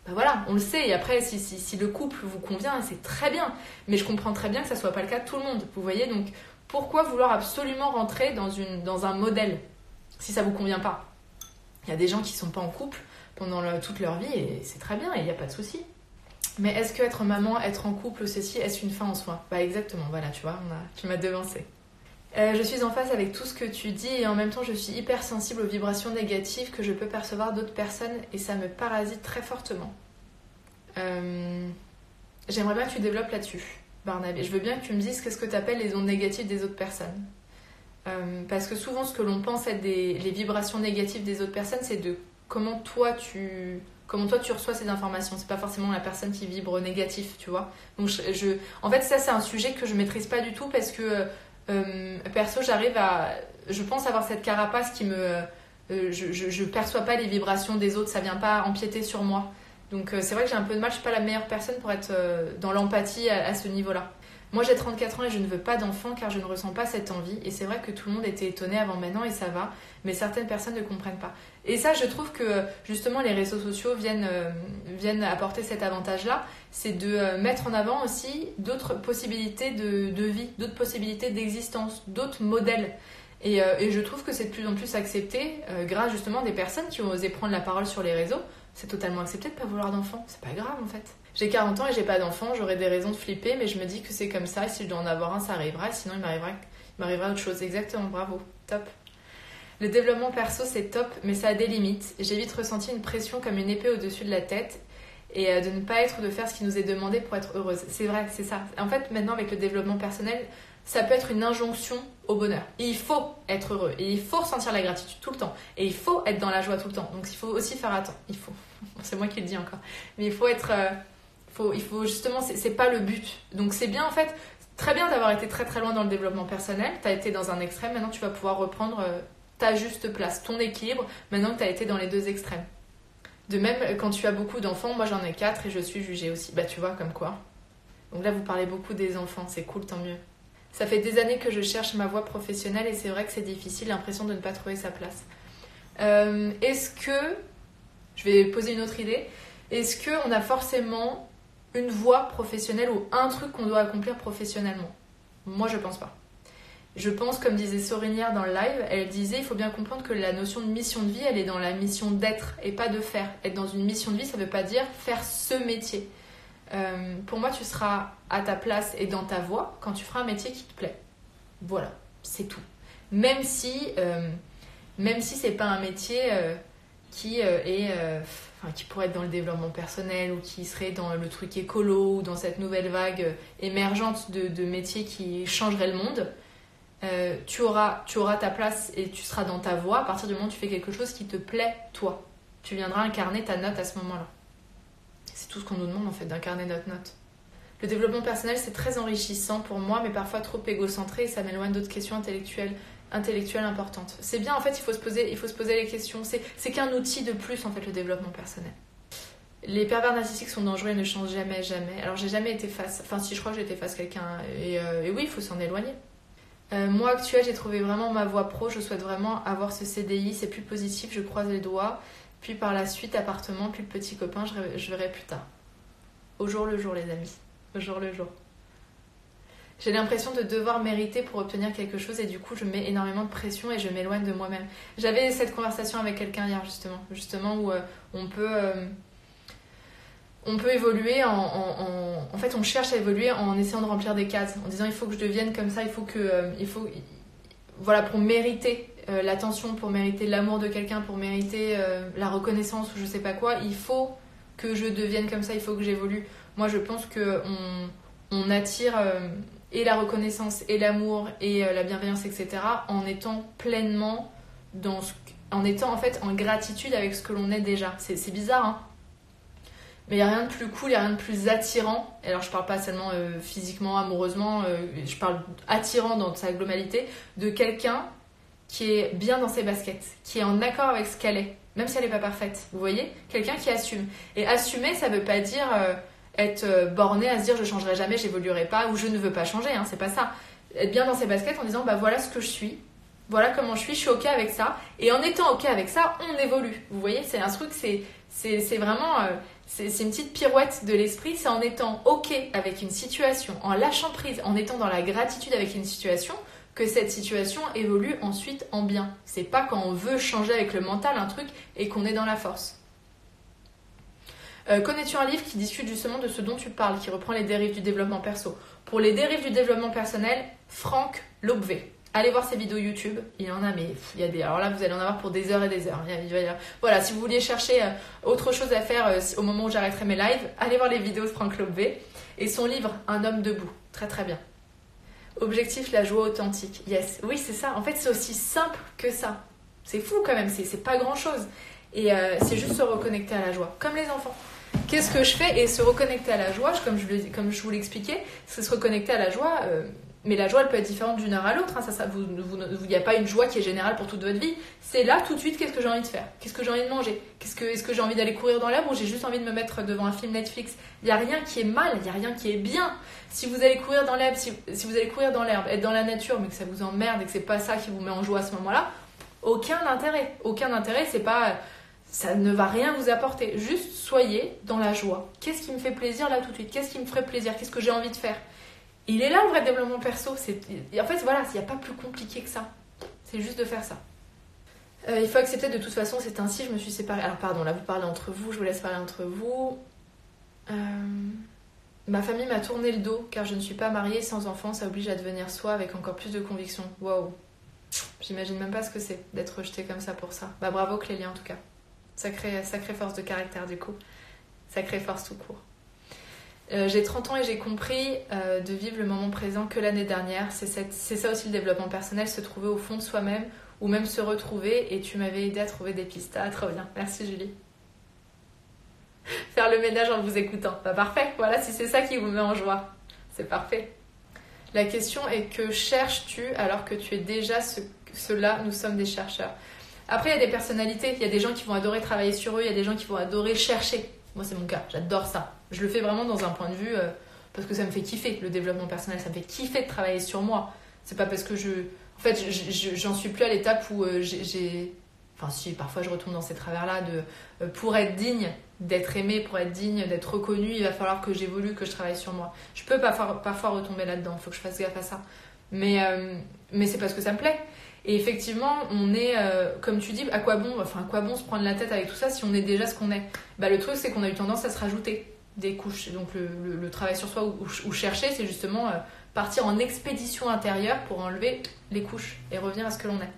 Ben voilà, on le sait, et après, si le couple vous convient, c'est très bien. Mais je comprends très bien que ça soit pas le cas de tout le monde, vous voyez. Donc, pourquoi vouloir absolument rentrer dans un modèle si ça vous convient pas? Il y a des gens qui sont pas en couple pendant toute leur vie, et c'est très bien, et il n'y a pas de souci. Mais est-ce que être maman, être en couple, ceci, est-ce une fin en soi? Bah exactement, voilà, tu vois, tu m'as devancé. Je suis en phase avec tout ce que tu dis et en même temps je suis hyper sensible aux vibrations négatives que je peux percevoir d'autres personnes et ça me parasite très fortement. J'aimerais bien que tu développes là-dessus, Barnabé. Je veux bien que tu me dises qu'est-ce que tu appelles les ondes négatives des autres personnes. Parce que souvent ce que l'on pense être les vibrations négatives des autres personnes, c'est de comment toi tu reçois ces informations. C'est pas forcément la personne qui vibre négatif, tu vois. Donc en fait ça c'est un sujet que je maîtrise pas du tout parce que perso, je pense avoir cette carapace qui me... je perçois pas les vibrations des autres, ça vient pas empiéter sur moi. Donc c'est vrai que j'ai un peu de mal, je suis pas la meilleure personne pour être dans l'empathie à ce niveau-là. Moi j'ai 34 ans et je ne veux pas d'enfant car je ne ressens pas cette envie. Et c'est vrai que tout le monde était étonné avant maintenant et ça va, mais certaines personnes ne comprennent pas. Et ça, je trouve que justement les réseaux sociaux viennent apporter cet avantage-là, c'est de mettre en avant aussi d'autres possibilités de vie, d'autres possibilités d'existence, d'autres modèles. Et je trouve que c'est de plus en plus accepté grâce justement à des personnes qui ont osé prendre la parole sur les réseaux. C'est totalement accepté de ne pas vouloir d'enfant, c'est pas grave en fait. J'ai 40 ans et j'ai pas d'enfant, j'aurais des raisons de flipper, mais je me dis que c'est comme ça, et si je dois en avoir un, ça arrivera, sinon il m'arrivera autre chose. Exactement, bravo, top. Le développement perso, c'est top, mais ça a des limites. J'ai vite ressenti une pression comme une épée au-dessus de la tête, et de ne pas être, de faire ce qui nous est demandé pour être heureuse. C'est vrai, c'est ça. En fait, maintenant, avec le développement personnel, ça peut être une injonction au bonheur. Et il faut être heureux, et il faut ressentir la gratitude tout le temps, et il faut être dans la joie tout le temps. Donc il faut aussi faire attention. C'est moi qui le dis encore. Mais il faut être... il faut justement, c'est pas le but. Donc c'est bien en fait, très bien d'avoir été très très loin dans le développement personnel. T'as été dans un extrême, maintenant tu vas pouvoir reprendre ta juste place, ton équilibre, maintenant que t'as été dans les deux extrêmes. De même, quand tu as beaucoup d'enfants, moi j'en ai 4 et je suis jugée aussi. Bah tu vois, comme quoi. Donc là vous parlez beaucoup des enfants, c'est cool, tant mieux. Ça fait des années que je cherche ma voie professionnelle et c'est vrai que c'est difficile, l'impression de ne pas trouver sa place. Est-ce que, je vais poser une autre idée, est-ce qu'on a forcément une voie professionnelle ou un truc qu'on doit accomplir professionnellement? Moi, je pense pas. Je pense, comme disait Sorinière dans le live, elle disait, il faut bien comprendre que la notion de mission de vie, elle est dans la mission d'être et pas de faire. Être dans une mission de vie, ça veut pas dire faire ce métier. Pour moi, tu seras à ta place et dans ta voie quand tu feras un métier qui te plaît. Voilà, c'est tout. Même si c'est pas un métier qui pourrait être dans le développement personnel ou qui serait dans le truc écolo ou dans cette nouvelle vague émergente de métiers qui changeraient le monde, tu auras ta place et tu seras dans ta voie à partir du moment où tu fais quelque chose qui te plaît, toi. Tu viendras incarner ta note à ce moment-là. C'est tout ce qu'on nous demande en fait, d'incarner notre note. Le développement personnel, c'est très enrichissant pour moi, mais parfois trop égocentré et ça m'éloigne d'autres questions intellectuelles importantes. C'est bien, en fait, il faut se poser les questions. C'est qu'un outil de plus, en fait, le développement personnel. Les pervers narcissiques sont dangereux et ne changent jamais, jamais. Alors, j'ai jamais été face... Enfin, si, je crois que j'ai été face à quelqu'un. Et oui, il faut s'en éloigner. Moi, actuelle, j'ai trouvé vraiment ma voie pro. Je souhaite vraiment avoir ce CDI. C'est plus positif, je croise les doigts. Puis par la suite, appartement, puis le petit copain, je verrai plus tard. Au jour le jour, les amis. Au jour le jour. J'ai l'impression de devoir mériter pour obtenir quelque chose et du coup, je mets énormément de pression et je m'éloigne de moi-même. J'avais cette conversation avec quelqu'un hier, justement où on peut évoluer en fait, on cherche à évoluer en essayant de remplir des cases, en disant il faut que je devienne comme ça, voilà, pour mériter l'attention, pour mériter l'amour de quelqu'un, pour mériter la reconnaissance ou je sais pas quoi, il faut que je devienne comme ça, il faut que j'évolue. Moi, je pense que on attire et la reconnaissance et l'amour et la bienveillance, etc. en étant pleinement en étant en fait en gratitude avec ce que l'on est déjà. C'est bizarre, hein. Mais il n'y a rien de plus cool, il n'y a rien de plus attirant. Alors, je ne parle pas seulement physiquement, amoureusement, je parle attirant dans sa globalité, de quelqu'un qui est bien dans ses baskets, qui est en accord avec ce qu'elle est, même si elle n'est pas parfaite. Vous voyez ? Quelqu'un qui assume. Et assumer, ça ne veut pas dire être borné à se dire je ne changerai jamais, je n'évoluerai pas, ou je ne veux pas changer, hein, c'est pas ça. Être bien dans ses baskets en disant bah voilà ce que je suis, voilà comment je suis ok avec ça. Et en étant ok avec ça, on évolue. Vous voyez ? C'est un truc, c'est vraiment... C'est une petite pirouette de l'esprit, c'est en étant ok avec une situation, en lâchant prise, en étant dans la gratitude avec une situation, que cette situation évolue ensuite en bien. C'est pas quand on veut changer avec le mental un truc et qu'on est dans la force. Connais-tu un livre qui discute justement de ce dont tu parles, qui reprend les dérives du développement perso ? Pour les dérives du développement personnel, Franck Lobvé. Allez voir ses vidéos YouTube, il y en a, mais il y a des... Alors là, vous allez en avoir pour des heures et des heures. Voilà, si vous vouliez chercher autre chose à faire au moment où j'arrêterai mes lives, allez voir les vidéos de Franck Lobvé. Et son livre, Un homme debout. Très très bien. Objectif, la joie authentique. Yes, oui, c'est ça. En fait, c'est aussi simple que ça. C'est fou quand même, c'est pas grand-chose. Et c'est juste se reconnecter à la joie, comme les enfants. Qu'est-ce que je fais ? Et se reconnecter à la joie, comme je vous l'expliquais, c'est se reconnecter à la joie... Mais la joie, elle peut être différente d'une heure à l'autre. Hein. Il n'y a pas une joie qui est générale pour toute votre vie. C'est là, tout de suite, qu'est-ce que j'ai envie de faire ? Qu'est-ce que j'ai envie de manger ? Est-ce que j'ai envie d'aller courir dans l'herbe ou j'ai juste envie de me mettre devant un film Netflix ? Il n'y a rien qui est mal, il n'y a rien qui est bien. Si vous allez courir dans l'herbe, si vous allez courir dans l'herbe, être dans la nature, mais que ça vous emmerde et que c'est pas ça qui vous met en joie à ce moment-là, aucun intérêt. Aucun intérêt, c'est pas... Ça ne va rien vous apporter. Juste soyez dans la joie. Qu'est-ce qui me fait plaisir là tout de suite ? Qu'est-ce qui me ferait plaisir ? Qu'est-ce que j'ai envie de faire ? Il est là le vrai développement perso. En fait, voilà, il n'y a pas plus compliqué que ça. C'est juste de faire ça. Il faut accepter de toute façon, c'est ainsi, je me suis séparée. Alors pardon, là vous parlez entre vous, je vous laisse parler entre vous. Ma famille m'a tourné le dos car je ne suis pas mariée sans enfant, ça oblige à devenir soi avec encore plus de conviction. Waouh. J'imagine même pas ce que c'est d'être rejetée comme ça pour ça. Bah bravo Clélia en tout cas. Sacrée force de caractère du coup. Sacrée force tout court. J'ai 30 ans et j'ai compris de vivre le moment présent que l'année dernière. C'est ça aussi le développement personnel, se trouver au fond de soi-même ou même se retrouver. Et tu m'avais aidé à trouver des pistes. Ah, trop bien. Merci Julie. Faire le ménage en vous écoutant. Bah parfait. Voilà, si c'est ça qui vous met en joie. C'est parfait. La question est que cherches-tu alors que tu es déjà cela, nous sommes des chercheurs. Après, il y a des personnalités. Il y a des gens qui vont adorer travailler sur eux. Il y a des gens qui vont adorer chercher. Moi, c'est mon cas. J'adore ça. Je le fais vraiment dans un point de vue parce que ça me fait kiffer, le développement personnel. Ça me fait kiffer de travailler sur moi. C'est pas parce que En fait, j'en suis plus à l'étape où j'ai... Enfin, si, parfois je retombe dans ces travers-là de... pour être digne d'être aimée, pour être digne d'être reconnue, il va falloir que j'évolue, que je travaille sur moi. Je peux parfois retomber là-dedans. Il faut que je fasse gaffe à ça. Mais c'est parce que ça me plaît. Et effectivement, on est, comme tu dis, à quoi bon se prendre la tête avec tout ça si on est déjà ce qu'on est ? Bah, le truc, c'est qu'on a eu tendance à se rajouter des couches. Donc le travail sur soi ou chercher, c'est justement partir en expédition intérieure pour enlever les couches et revenir à ce que l'on est.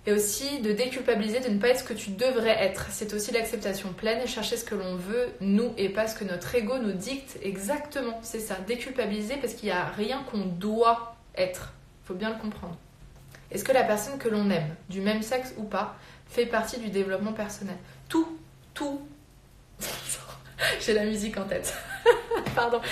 Et aussi de déculpabiliser de ne pas être ce que tu devrais être. C'est aussi l'acceptation pleine et chercher ce que l'on veut, nous, et pas ce que notre ego nous dicte. Exactement, c'est ça. Déculpabiliser parce qu'il n'y a rien qu'on doit être. Il faut bien le comprendre. Est-ce que la personne que l'on aime, du même sexe ou pas, fait partie du développement personnel ? Tout. J'ai la musique en tête. Pardon.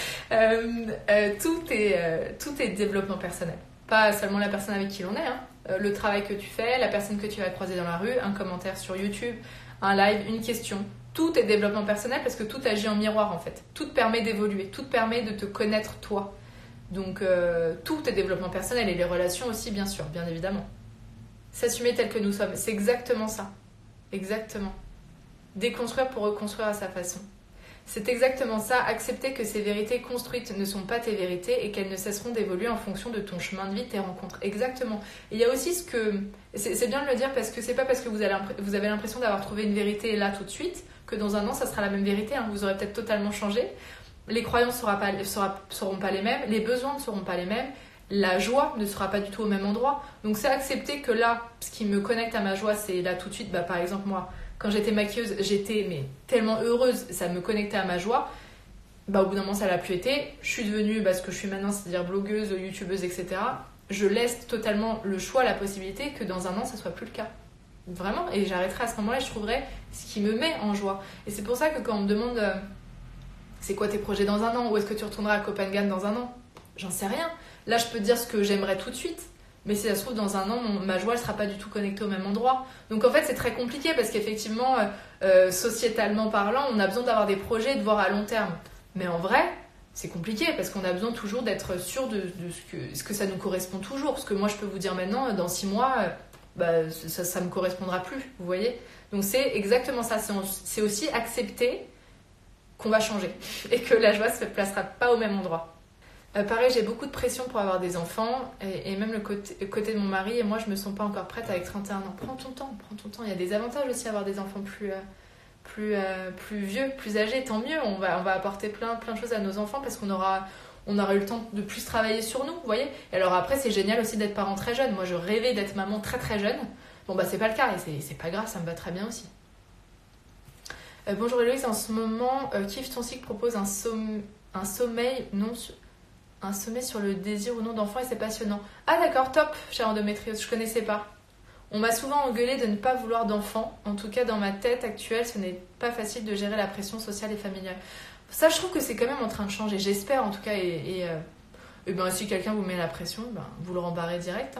Tout est développement personnel. Pas seulement la personne avec qui l'on est, hein. Le travail que tu fais, la personne que tu vas croiser dans la rue, un commentaire sur YouTube, un live, une question. Tout est développement personnel parce que tout agit en miroir en fait. Tout te permet d'évoluer, tout te permet de te connaître toi. Donc tout est développement personnel et les relations aussi bien sûr, bien évidemment. S'assumer tel que nous sommes, c'est exactement ça. Exactement. Déconstruire pour reconstruire à sa façon. C'est exactement ça, accepter que ces vérités construites ne sont pas tes vérités et qu'elles ne cesseront d'évoluer en fonction de ton chemin de vie, tes rencontres. Exactement. Et il y a aussi ce que... C'est bien de le dire parce que c'est pas parce que vous avez l'impression d'avoir trouvé une vérité là tout de suite que dans un an ça sera la même vérité. Vous aurez peut-être totalement changé. Les croyances seront pas les mêmes, les besoins ne seront pas les mêmes, la joie ne sera pas du tout au même endroit. Donc c'est accepter que là, ce qui me connecte à ma joie, c'est là tout de suite. Par exemple, moi, quand j'étais maquilleuse, j'étais tellement heureuse, ça me connectait à ma joie. Au bout d'un moment, ça l'a plus été. Je suis devenue ce que je suis maintenant, c'est-à-dire blogueuse, youtubeuse, etc. Je laisse totalement le choix, la possibilité que dans un an, ça soit plus le cas. Vraiment. Et j'arrêterai à ce moment-là et je trouverai ce qui me met en joie. Et c'est pour ça que quand on me demande c'est quoi tes projets dans un an, où est-ce que tu retourneras à Copenhague dans un an, j'en sais rien. Là, je peux te dire ce que j'aimerais tout de suite. Mais si ça se trouve, dans un an, ma joie ne sera pas du tout connectée au même endroit. Donc en fait, c'est très compliqué parce qu'effectivement, sociétalement parlant, on a besoin d'avoir des projets et de voir à long terme. Mais en vrai, c'est compliqué parce qu'on a besoin toujours d'être sûr de ce que ça nous correspond toujours. Parce que moi, je peux vous dire maintenant, dans 6 mois, ça me correspondra plus, vous voyez. Donc c'est exactement ça. C'est aussi accepter qu'on va changer et que la joie ne se placera pas au même endroit. Pareil, j'ai beaucoup de pression pour avoir des enfants et même le côté de mon mari et moi, je me sens pas encore prête avec 31 ans. Prends ton temps. Il y a des avantages aussi à avoir des enfants plus vieux, plus âgés, tant mieux. On va apporter plein de choses à nos enfants parce qu'on aura eu le temps de plus travailler sur nous, vous voyez. Et alors après, c'est génial aussi d'être parent très jeune. Moi, je rêvais d'être maman très très jeune. Bon, c'est pas le cas et c'est pas grave, ça me va très bien aussi. Bonjour Héloïse, en ce moment, Kif ton cycle propose un sommeil un sommet sur le désir ou non d'enfant et c'est passionnant. Ah d'accord, top, chère endométriose, je connaissais pas. On m'a souvent engueulé de ne pas vouloir d'enfant. En tout cas, dans ma tête actuelle, ce n'est pas facile de gérer la pression sociale et familiale. Ça, je trouve que c'est quand même en train de changer. J'espère en tout cas. Et si quelqu'un vous met la pression, vous le rembarrez direct.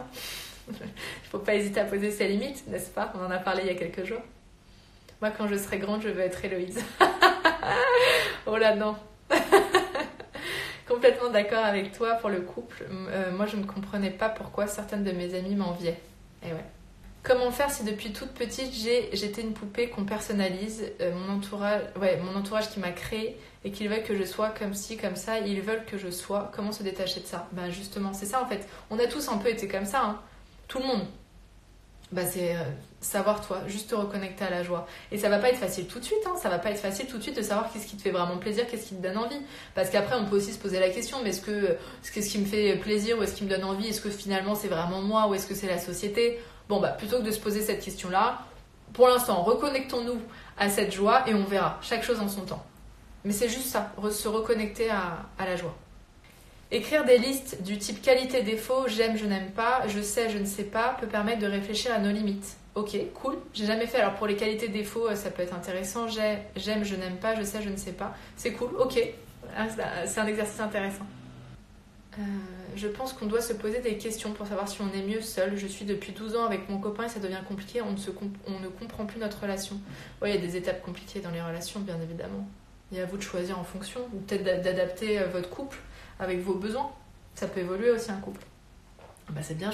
Il ne faut pas hésiter à poser ses limites, n'est-ce pas? On en a parlé il y a quelques jours. Moi, quand je serai grande, je veux être Héloïse. Oh là, non. Complètement d'accord avec toi pour le couple. Moi, je ne comprenais pas pourquoi certaines de mes amies m'enviaient. Et ouais. Comment faire si depuis toute petite, j'étais une poupée qu'on personnalise, mon entourage qui m'a créée et qu'ils veulent que je sois comme ci, comme ça, ils veulent que je sois. Comment se détacher de ça? Justement, c'est ça en fait. On a tous un peu été comme ça, hein. Tout le monde. C'est savoir toi, juste te reconnecter à la joie. Et ça va pas être facile tout de suite, hein. Ça va pas être facile tout de suite de savoir qu'est-ce qui te fait vraiment plaisir, qu'est-ce qui te donne envie. Parce qu'après, on peut aussi se poser la question, mais qu'est-ce qui me fait plaisir ou est-ce qui me donne envie? Est-ce que finalement c'est vraiment moi ou est-ce que c'est la société? Plutôt que de se poser cette question-là, pour l'instant, reconnectons-nous à cette joie et on verra, chaque chose en son temps. Mais c'est juste ça, se reconnecter à la joie. Écrire des listes du type qualité-défaut, j'aime, je n'aime pas, je sais, je ne sais pas, peut permettre de réfléchir à nos limites. Ok, cool, j'ai jamais fait. Alors pour les qualités-défauts, ça peut être intéressant. J'aime, je n'aime pas, je sais, je ne sais pas. C'est cool, ok, c'est un exercice intéressant. Je pense qu'on doit se poser des questions pour savoir si on est mieux seul. Je suis depuis 12 ans avec mon copain et ça devient compliqué, on ne comprend plus notre relation. Oui, il y a des étapes compliquées dans les relations, bien évidemment. Il y a à vous de choisir en fonction, ou peut-être d'adapter votre couple avec vos besoins. Ça peut évoluer aussi un couple. C'est bien,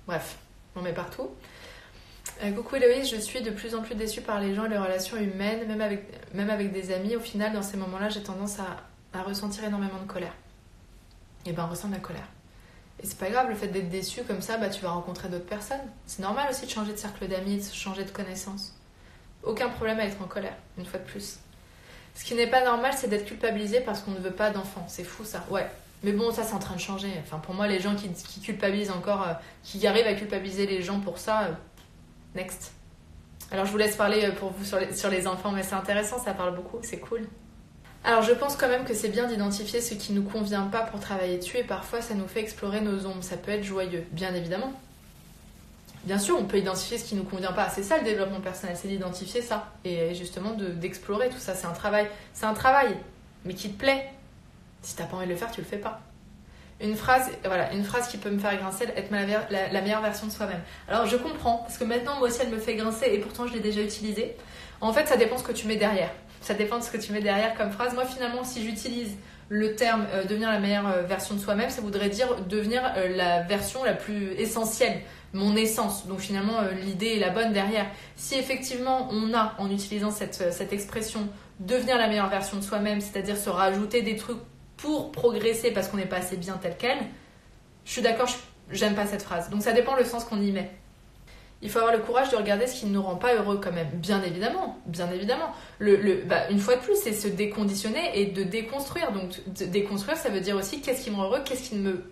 bref, on met partout. Coucou Héloïse, je suis de plus en plus déçue par les gens et les relations humaines, même avec des amis. Au final, dans ces moments-là, j'ai tendance à ressentir énormément de colère. On ressent de la colère. Et c'est pas grave, le fait d'être déçu comme ça, tu vas rencontrer d'autres personnes. C'est normal aussi de changer de cercle d'amis, de changer de connaissances. Aucun problème à être en colère, une fois de plus. Ce qui n'est pas normal, c'est d'être culpabilisé parce qu'on ne veut pas d'enfants. C'est fou ça, ouais. Mais bon, ça c'est en train de changer. Enfin, pour moi, les gens qui culpabilisent encore, qui arrivent à culpabiliser les gens pour ça, next. Alors je vous laisse parler pour vous sur les enfants, mais c'est intéressant, ça parle beaucoup, c'est cool. Alors je pense quand même que c'est bien d'identifier ce qui ne nous convient pas pour travailler dessus et parfois ça nous fait explorer nos ombres, ça peut être joyeux, bien évidemment. Bien sûr, on peut identifier ce qui ne nous convient pas, c'est ça le développement personnel, c'est d'identifier ça et justement d'explorer tout ça, c'est un travail, mais qui te plaît. Si t'as pas envie de le faire, tu le fais pas. Une phrase qui peut me faire grincer, être la meilleure version de soi-même. Alors je comprends, parce que maintenant moi aussi elle me fait grincer et pourtant je l'ai déjà utilisée. En fait, ça dépend de ce que tu mets derrière. Ça dépend de ce que tu mets derrière comme phrase. Moi, finalement, si j'utilise le terme devenir la meilleure version de soi-même, ça voudrait dire devenir la version la plus essentielle, mon essence. Donc finalement, l'idée est la bonne derrière. Si effectivement on a, en utilisant cette expression, devenir la meilleure version de soi-même, c'est-à-dire se rajouter des trucs pour progresser parce qu'on n'est pas assez bien tel quel, je suis d'accord, j'aime pas cette phrase. Donc ça dépend le sens qu'on y met. Il faut avoir le courage de regarder ce qui ne nous rend pas heureux quand même. Bien évidemment, bien évidemment. Une fois de plus, c'est se déconditionner et de déconstruire. Donc déconstruire, ça veut dire aussi qu'est-ce qui me rend heureux, qu'est-ce qui me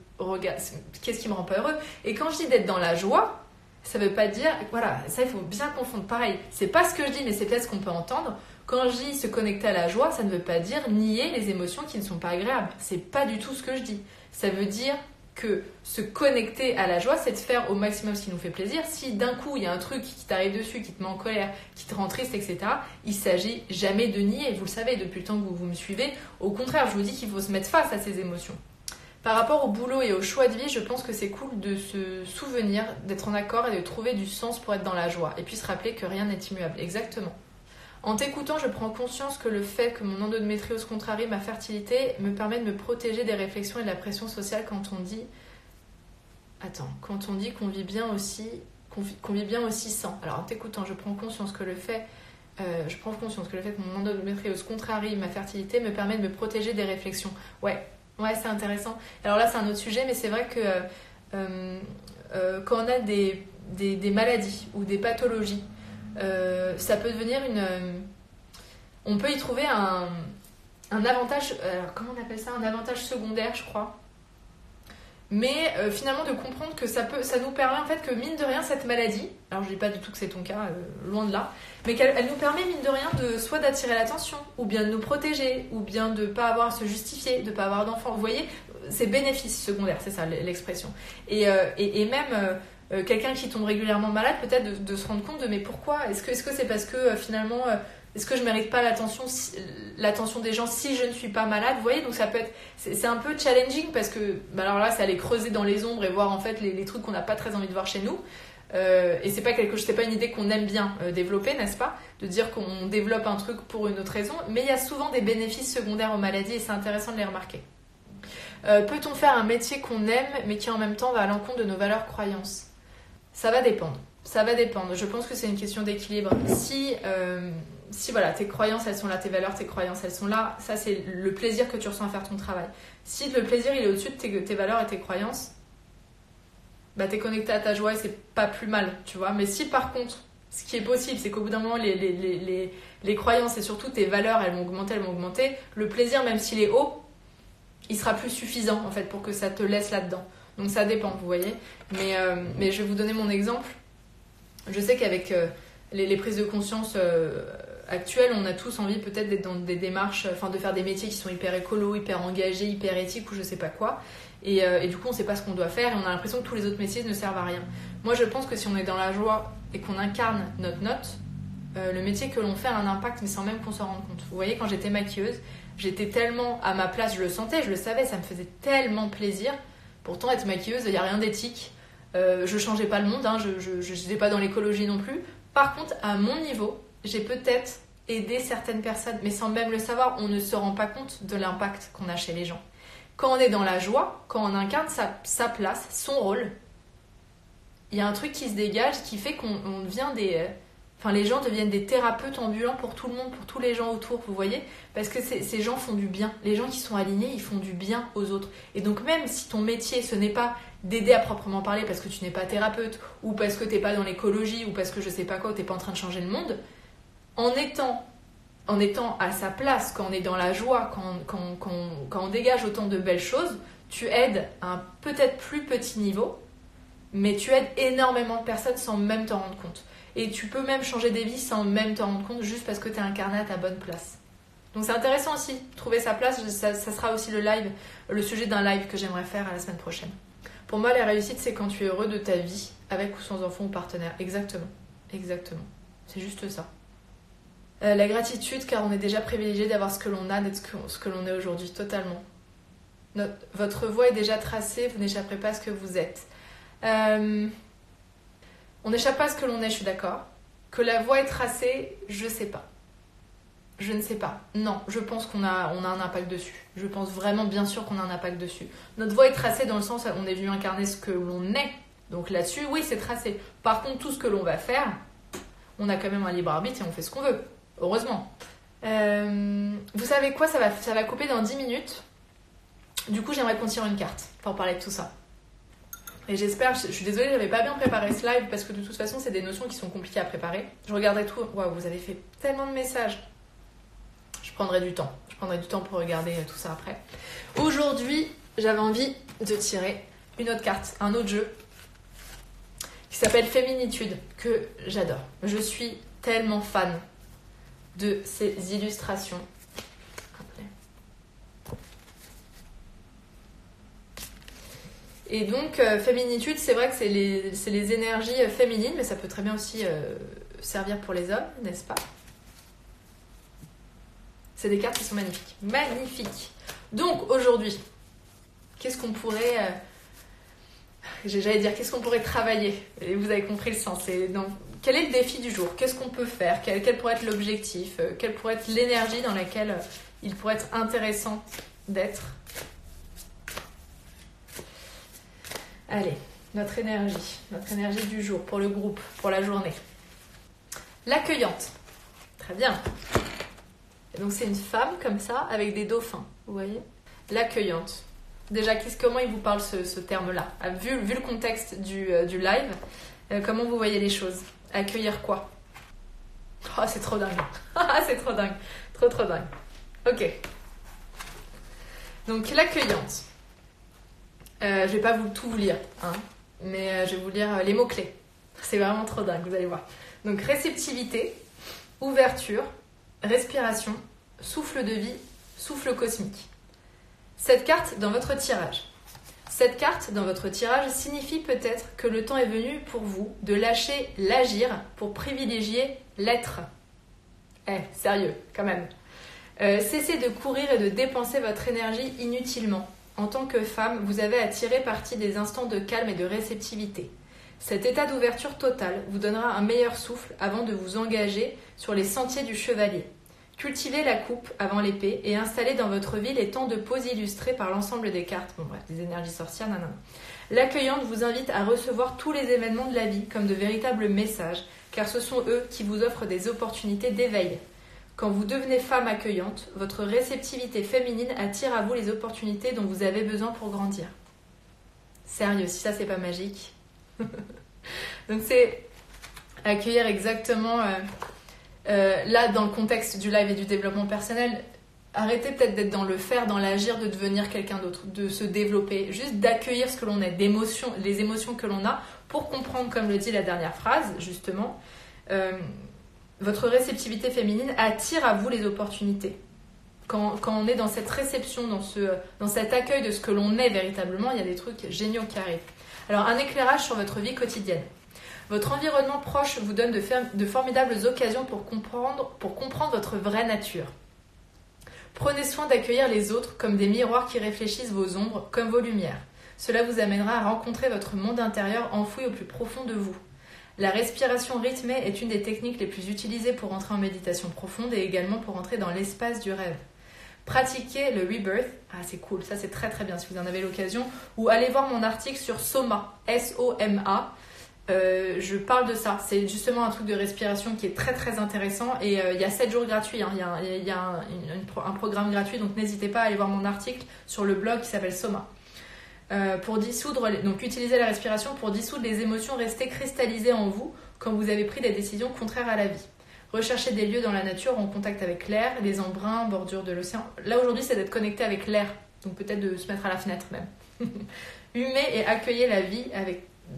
rend pas heureux. Et quand je dis d'être dans la joie, ça veut pas dire, voilà, ça il faut bien confondre. Pareil, c'est pas ce que je dis, mais c'est peut-être ce qu'on peut entendre. Quand je dis se connecter à la joie, ça ne veut pas dire nier les émotions qui ne sont pas agréables. C'est pas du tout ce que je dis. Ça veut dire que se connecter à la joie, c'est de faire au maximum ce qui nous fait plaisir. Si d'un coup, il y a un truc qui t'arrive dessus, qui te met en colère, qui te rend triste, etc., il s'agit jamais de nier. Vous le savez, depuis le temps que vous me suivez. Au contraire, je vous dis qu'il faut se mettre face à ces émotions. Par rapport au boulot et au choix de vie, je pense que c'est cool de se souvenir, d'être en accord et de trouver du sens pour être dans la joie. Et puis se rappeler que rien n'est immuable. Exactement. En t'écoutant, je prends conscience que le fait que mon endométriose contrarie ma fertilité me permet de me protéger des réflexions et de la pression sociale quand on dit qu'on vit bien aussi sans. Alors en t'écoutant, je prends conscience que le fait que mon endométriose contrarie ma fertilité me permet de me protéger des réflexions. Ouais, c'est intéressant. Alors là, c'est un autre sujet, mais c'est vrai que quand on a des maladies ou des pathologies, ça peut devenir on peut y trouver un avantage, alors comment on appelle ça, un avantage secondaire, je crois. Mais finalement de comprendre que ça nous permet en fait que mine de rien cette maladie, alors je dis pas du tout que c'est ton cas, loin de là, mais qu'elle nous permet mine de rien soit d'attirer l'attention, ou bien de nous protéger, ou bien de pas avoir à se justifier, de pas avoir d'enfant. Vous voyez, c'est bénéfice secondaire, c'est ça l'expression. Et même quelqu'un qui tombe régulièrement malade, peut-être de se rendre compte de mais pourquoi ? Est-ce que c'est parce que finalement, est-ce que je mérite pas l'attention des gens si je ne suis pas malade ? Vous voyez, donc ça peut être, c'est un peu challenging parce que, alors là, c'est aller creuser dans les ombres et voir en fait les trucs qu'on n'a pas très envie de voir chez nous. Et c'est pas une idée qu'on aime bien développer, n'est-ce pas ? De dire qu'on développe un truc pour une autre raison, mais il y a souvent des bénéfices secondaires aux maladies et c'est intéressant de les remarquer. Peut-on faire un métier qu'on aime mais qui en même temps va à l'encontre de nos valeurs croyances ? Ça va dépendre. Je pense que c'est une question d'équilibre. Si voilà, tes croyances elles sont là, tes valeurs, tes croyances elles sont là, ça c'est le plaisir que tu ressens à faire ton travail. Si le plaisir il est au-dessus de tes valeurs et tes croyances, t'es connecté à ta joie et c'est pas plus mal, tu vois. Mais si par contre, ce qui est possible, c'est qu'au bout d'un moment les croyances et surtout tes valeurs elles vont augmenter, le plaisir même s'il est haut, il sera plus suffisant en fait pour que ça te laisse là-dedans. Donc ça dépend, vous voyez. Mais je vais vous donner mon exemple. Je sais qu'avec les prises de conscience actuelles, on a tous envie peut-être d'être dans des démarches, de faire des métiers qui sont hyper écolo, hyper engagés, hyper éthiques ou je sais pas quoi. Et du coup, on sait pas ce qu'on doit faire et on a l'impression que tous les autres métiers ne servent à rien. Moi, je pense que si on est dans la joie et qu'on incarne notre note, le métier que l'on fait a un impact, mais sans même qu'on s'en rende compte. Vous voyez, quand j'étais maquilleuse, j'étais tellement à ma place, je le sentais, je le savais, ça me faisait tellement plaisir. Pourtant, être maquilleuse, il n'y a rien d'éthique. Je changeais pas le monde, je n'étais pas dans l'écologie non plus. Par contre, à mon niveau, j'ai peut-être aidé certaines personnes, mais sans même le savoir, on ne se rend pas compte de l'impact qu'on a chez les gens. Quand on est dans la joie, quand on incarne sa place, son rôle, il y a un truc qui se dégage qui fait qu'on devient les gens deviennent des thérapeutes ambulants pour tout le monde, pour tous les gens autour, vous voyez ? Parce que ces gens font du bien. Les gens qui sont alignés, ils font du bien aux autres. Et donc même si ton métier, ce n'est pas d'aider à proprement parler parce que tu n'es pas thérapeute, ou parce que tu n'es pas dans l'écologie, ou parce que je sais pas quoi, ou tu n'es pas en train de changer le monde, en étant à sa place, quand on est dans la joie, quand on dégage autant de belles choses, tu aides à un peut-être plus petit niveau, mais tu aides énormément de personnes sans même t'en rendre compte. Et tu peux même changer des vies sans même t'en rendre compte, juste parce que tu es incarné à ta bonne place. Donc c'est intéressant aussi, trouver sa place, ça sera aussi le sujet d'un live que j'aimerais faire à la semaine prochaine. Pour moi, la réussite, c'est quand tu es heureux de ta vie, avec ou sans enfant ou partenaire. Exactement. C'est juste ça. La gratitude, car on est déjà privilégié d'avoir ce que l'on a, d'être ce que l'on est aujourd'hui, totalement. Votre voie est déjà tracée, vous n'échapperez pas à ce que vous êtes. On n'échappe pas à ce que l'on est, je suis d'accord. Que la voie est tracée, je sais pas. Je ne sais pas. Non, je pense qu'on a un impact dessus. Je pense vraiment bien sûr qu'on a un impact dessus. Notre voie est tracée dans le sens où on est venu incarner ce que l'on est. Donc là-dessus, oui, c'est tracé. Par contre, tout ce que l'on va faire, on a quand même un libre arbitre et on fait ce qu'on veut. Heureusement. Vous savez quoi, ça va couper dans 10 minutes. Du coup, j'aimerais qu'on tire une carte pour parler de tout ça. Et j'espère, je suis désolée, j'avais pas bien préparé ce live parce que de toute façon, c'est des notions qui sont compliquées à préparer. Je regardais tout. Waouh, vous avez fait tellement de messages. Je prendrai du temps. Je prendrai du temps pour regarder tout ça après. Aujourd'hui, j'avais envie de tirer une autre carte, un autre jeu qui s'appelle Féminitude, que j'adore. Je suis tellement fan de ces illustrations. Et donc, féminitude, c'est vrai que c'est les énergies féminines, mais ça peut très bien aussi servir pour les hommes, n'est-ce pas? C'est des cartes qui sont magnifiques. Magnifiques. Donc, aujourd'hui, qu'est-ce qu'on pourrait... j'allais dire, qu'est-ce qu'on pourrait travailler? Et vous avez compris le sens. Quel est le défi du jour? Qu'est-ce qu'on peut faire? Quel pourrait être l'objectif? Quelle pourrait être l'énergie dans laquelle il pourrait être intéressant d'être? Allez, notre énergie du jour pour le groupe, pour la journée. L'accueillante. Très bien. Et donc c'est une femme comme ça, avec des dauphins, vous voyez? L'accueillante. Déjà, comment il vous parle ce terme-là? Vu le contexte du live, comment vous voyez les choses? Accueillir quoi? Oh, c'est trop dingue. C'est trop dingue. Trop dingue. Ok. Donc, l'accueillante. Je vais pas tout vous lire, hein, mais je vais vous lire les mots-clés. C'est vraiment trop dingue, vous allez voir. Donc, réceptivité, ouverture, respiration, souffle de vie, souffle cosmique. Cette carte dans votre tirage signifie peut-être que le temps est venu pour vous de lâcher l'agir pour privilégier l'être. Sérieux, quand même. Cessez de courir et de dépenser votre énergie inutilement. En tant que femme, vous avez à tirer parti des instants de calme et de réceptivité. Cet état d'ouverture totale vous donnera un meilleur souffle avant de vous engager sur les sentiers du chevalier. Cultivez la coupe avant l'épée et installez dans votre vie les temps de pause illustrés par l'ensemble des cartes. Bon bref, des énergies sorcières, nanana. L'accueillante vous invite à recevoir tous les événements de la vie comme de véritables messages, car ce sont eux qui vous offrent des opportunités d'éveil. Quand vous devenez femme accueillante, votre réceptivité féminine attire à vous les opportunités dont vous avez besoin pour grandir. Sérieux, si ça c'est pas magique. Donc c'est accueillir exactement... là, dans le contexte du live et du développement personnel, arrêtez peut-être d'être dans le faire, dans l'agir, de devenir quelqu'un d'autre, de se développer, juste d'accueillir ce que l'on est, les émotions que l'on a, pour comprendre, comme le dit la dernière phrase, justement, votre réceptivité féminine attire à vous les opportunités. Quand on est dans cette réception, dans cet accueil de ce que l'on est véritablement, il y a des trucs géniaux qui arrivent. Alors, un éclairage sur votre vie quotidienne. Votre environnement proche vous donne de formidables occasions pour comprendre votre vraie nature. Prenez soin d'accueillir les autres comme des miroirs qui réfléchissent vos ombres, comme vos lumières. Cela vous amènera à rencontrer votre monde intérieur enfoui au plus profond de vous. La respiration rythmée est une des techniques les plus utilisées pour entrer en méditation profonde et également pour entrer dans l'espace du rêve. Pratiquez le rebirth, c'est cool, ça c'est très très bien si vous en avez l'occasion, ou allez voir mon article sur Soma, S-O-M-A. Je parle de ça, c'est justement un truc de respiration qui est très très intéressant et il y a 7 jours gratuits, hein. Il y a un programme gratuit, donc n'hésitez pas à aller voir mon article sur le blog qui s'appelle Soma. Donc utilisez la respiration pour dissoudre les émotions restées cristallisées en vous quand vous avez pris des décisions contraires à la vie. Recherchez des lieux dans la nature en contact avec l'air, les embruns, bordure de l'océan. Là aujourd'hui c'est d'être connecté avec l'air, donc peut-être de se mettre à la fenêtre même. Humez et accueillez la vie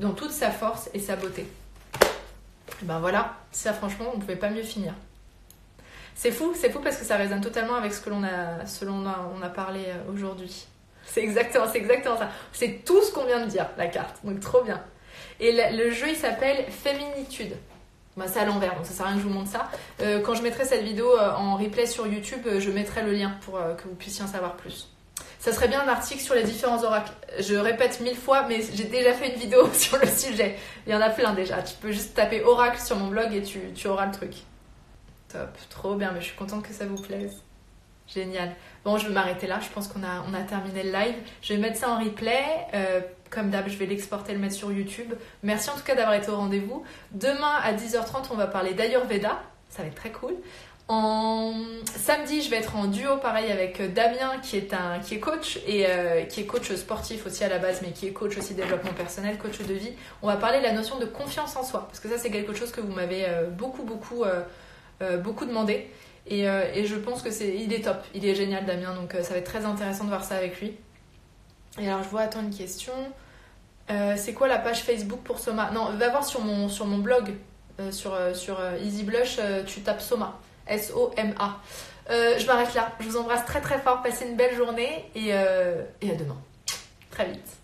dans toute sa force et sa beauté. Et ben voilà, ça franchement, on ne pouvait pas mieux finir. C'est fou parce que ça résonne totalement avec ce dont on a parlé aujourd'hui. C'est exactement ça. C'est tout ce qu'on vient de dire, la carte. Donc trop bien. Et le jeu, il s'appelle Féminitude. C'est à l'envers, donc ça sert à rien que je vous montre ça. Quand je mettrai cette vidéo en replay sur YouTube, je mettrai le lien pour que vous puissiez en savoir plus. Ça serait bien un article sur les différents oracles. Je répète 1000 fois, mais j'ai déjà fait une vidéo sur le sujet. Il y en a plein déjà. Tu peux juste taper oracle sur mon blog et tu auras le truc. Top, trop bien, mais je suis contente que ça vous plaise. Génial. Bon, je vais m'arrêter là, je pense qu'on a terminé le live. Je vais mettre ça en replay. Comme d'hab, je vais l'exporter et le mettre sur YouTube. Merci en tout cas d'avoir été au rendez-vous. Demain à 10h30, on va parler d'Ayurveda. Ça va être très cool. Samedi, je vais être en duo pareil avec Damien qui est coach et qui est coach sportif aussi à la base, mais qui est coach aussi développement personnel, coach de vie. On va parler de la notion de confiance en soi, parce que ça c'est quelque chose que vous m'avez beaucoup demandé. Et je pense que il est top, il est génial Damien, donc ça va être très intéressant de voir ça avec lui. Et alors je vois, attends, une question. C'est quoi la page Facebook pour Soma? Non, va voir sur mon blog, sur Easy Blush, tu tapes Soma. S-O-M-A. Je m'arrête là. Je vous embrasse très très fort. Passez une belle journée et à demain. Très vite.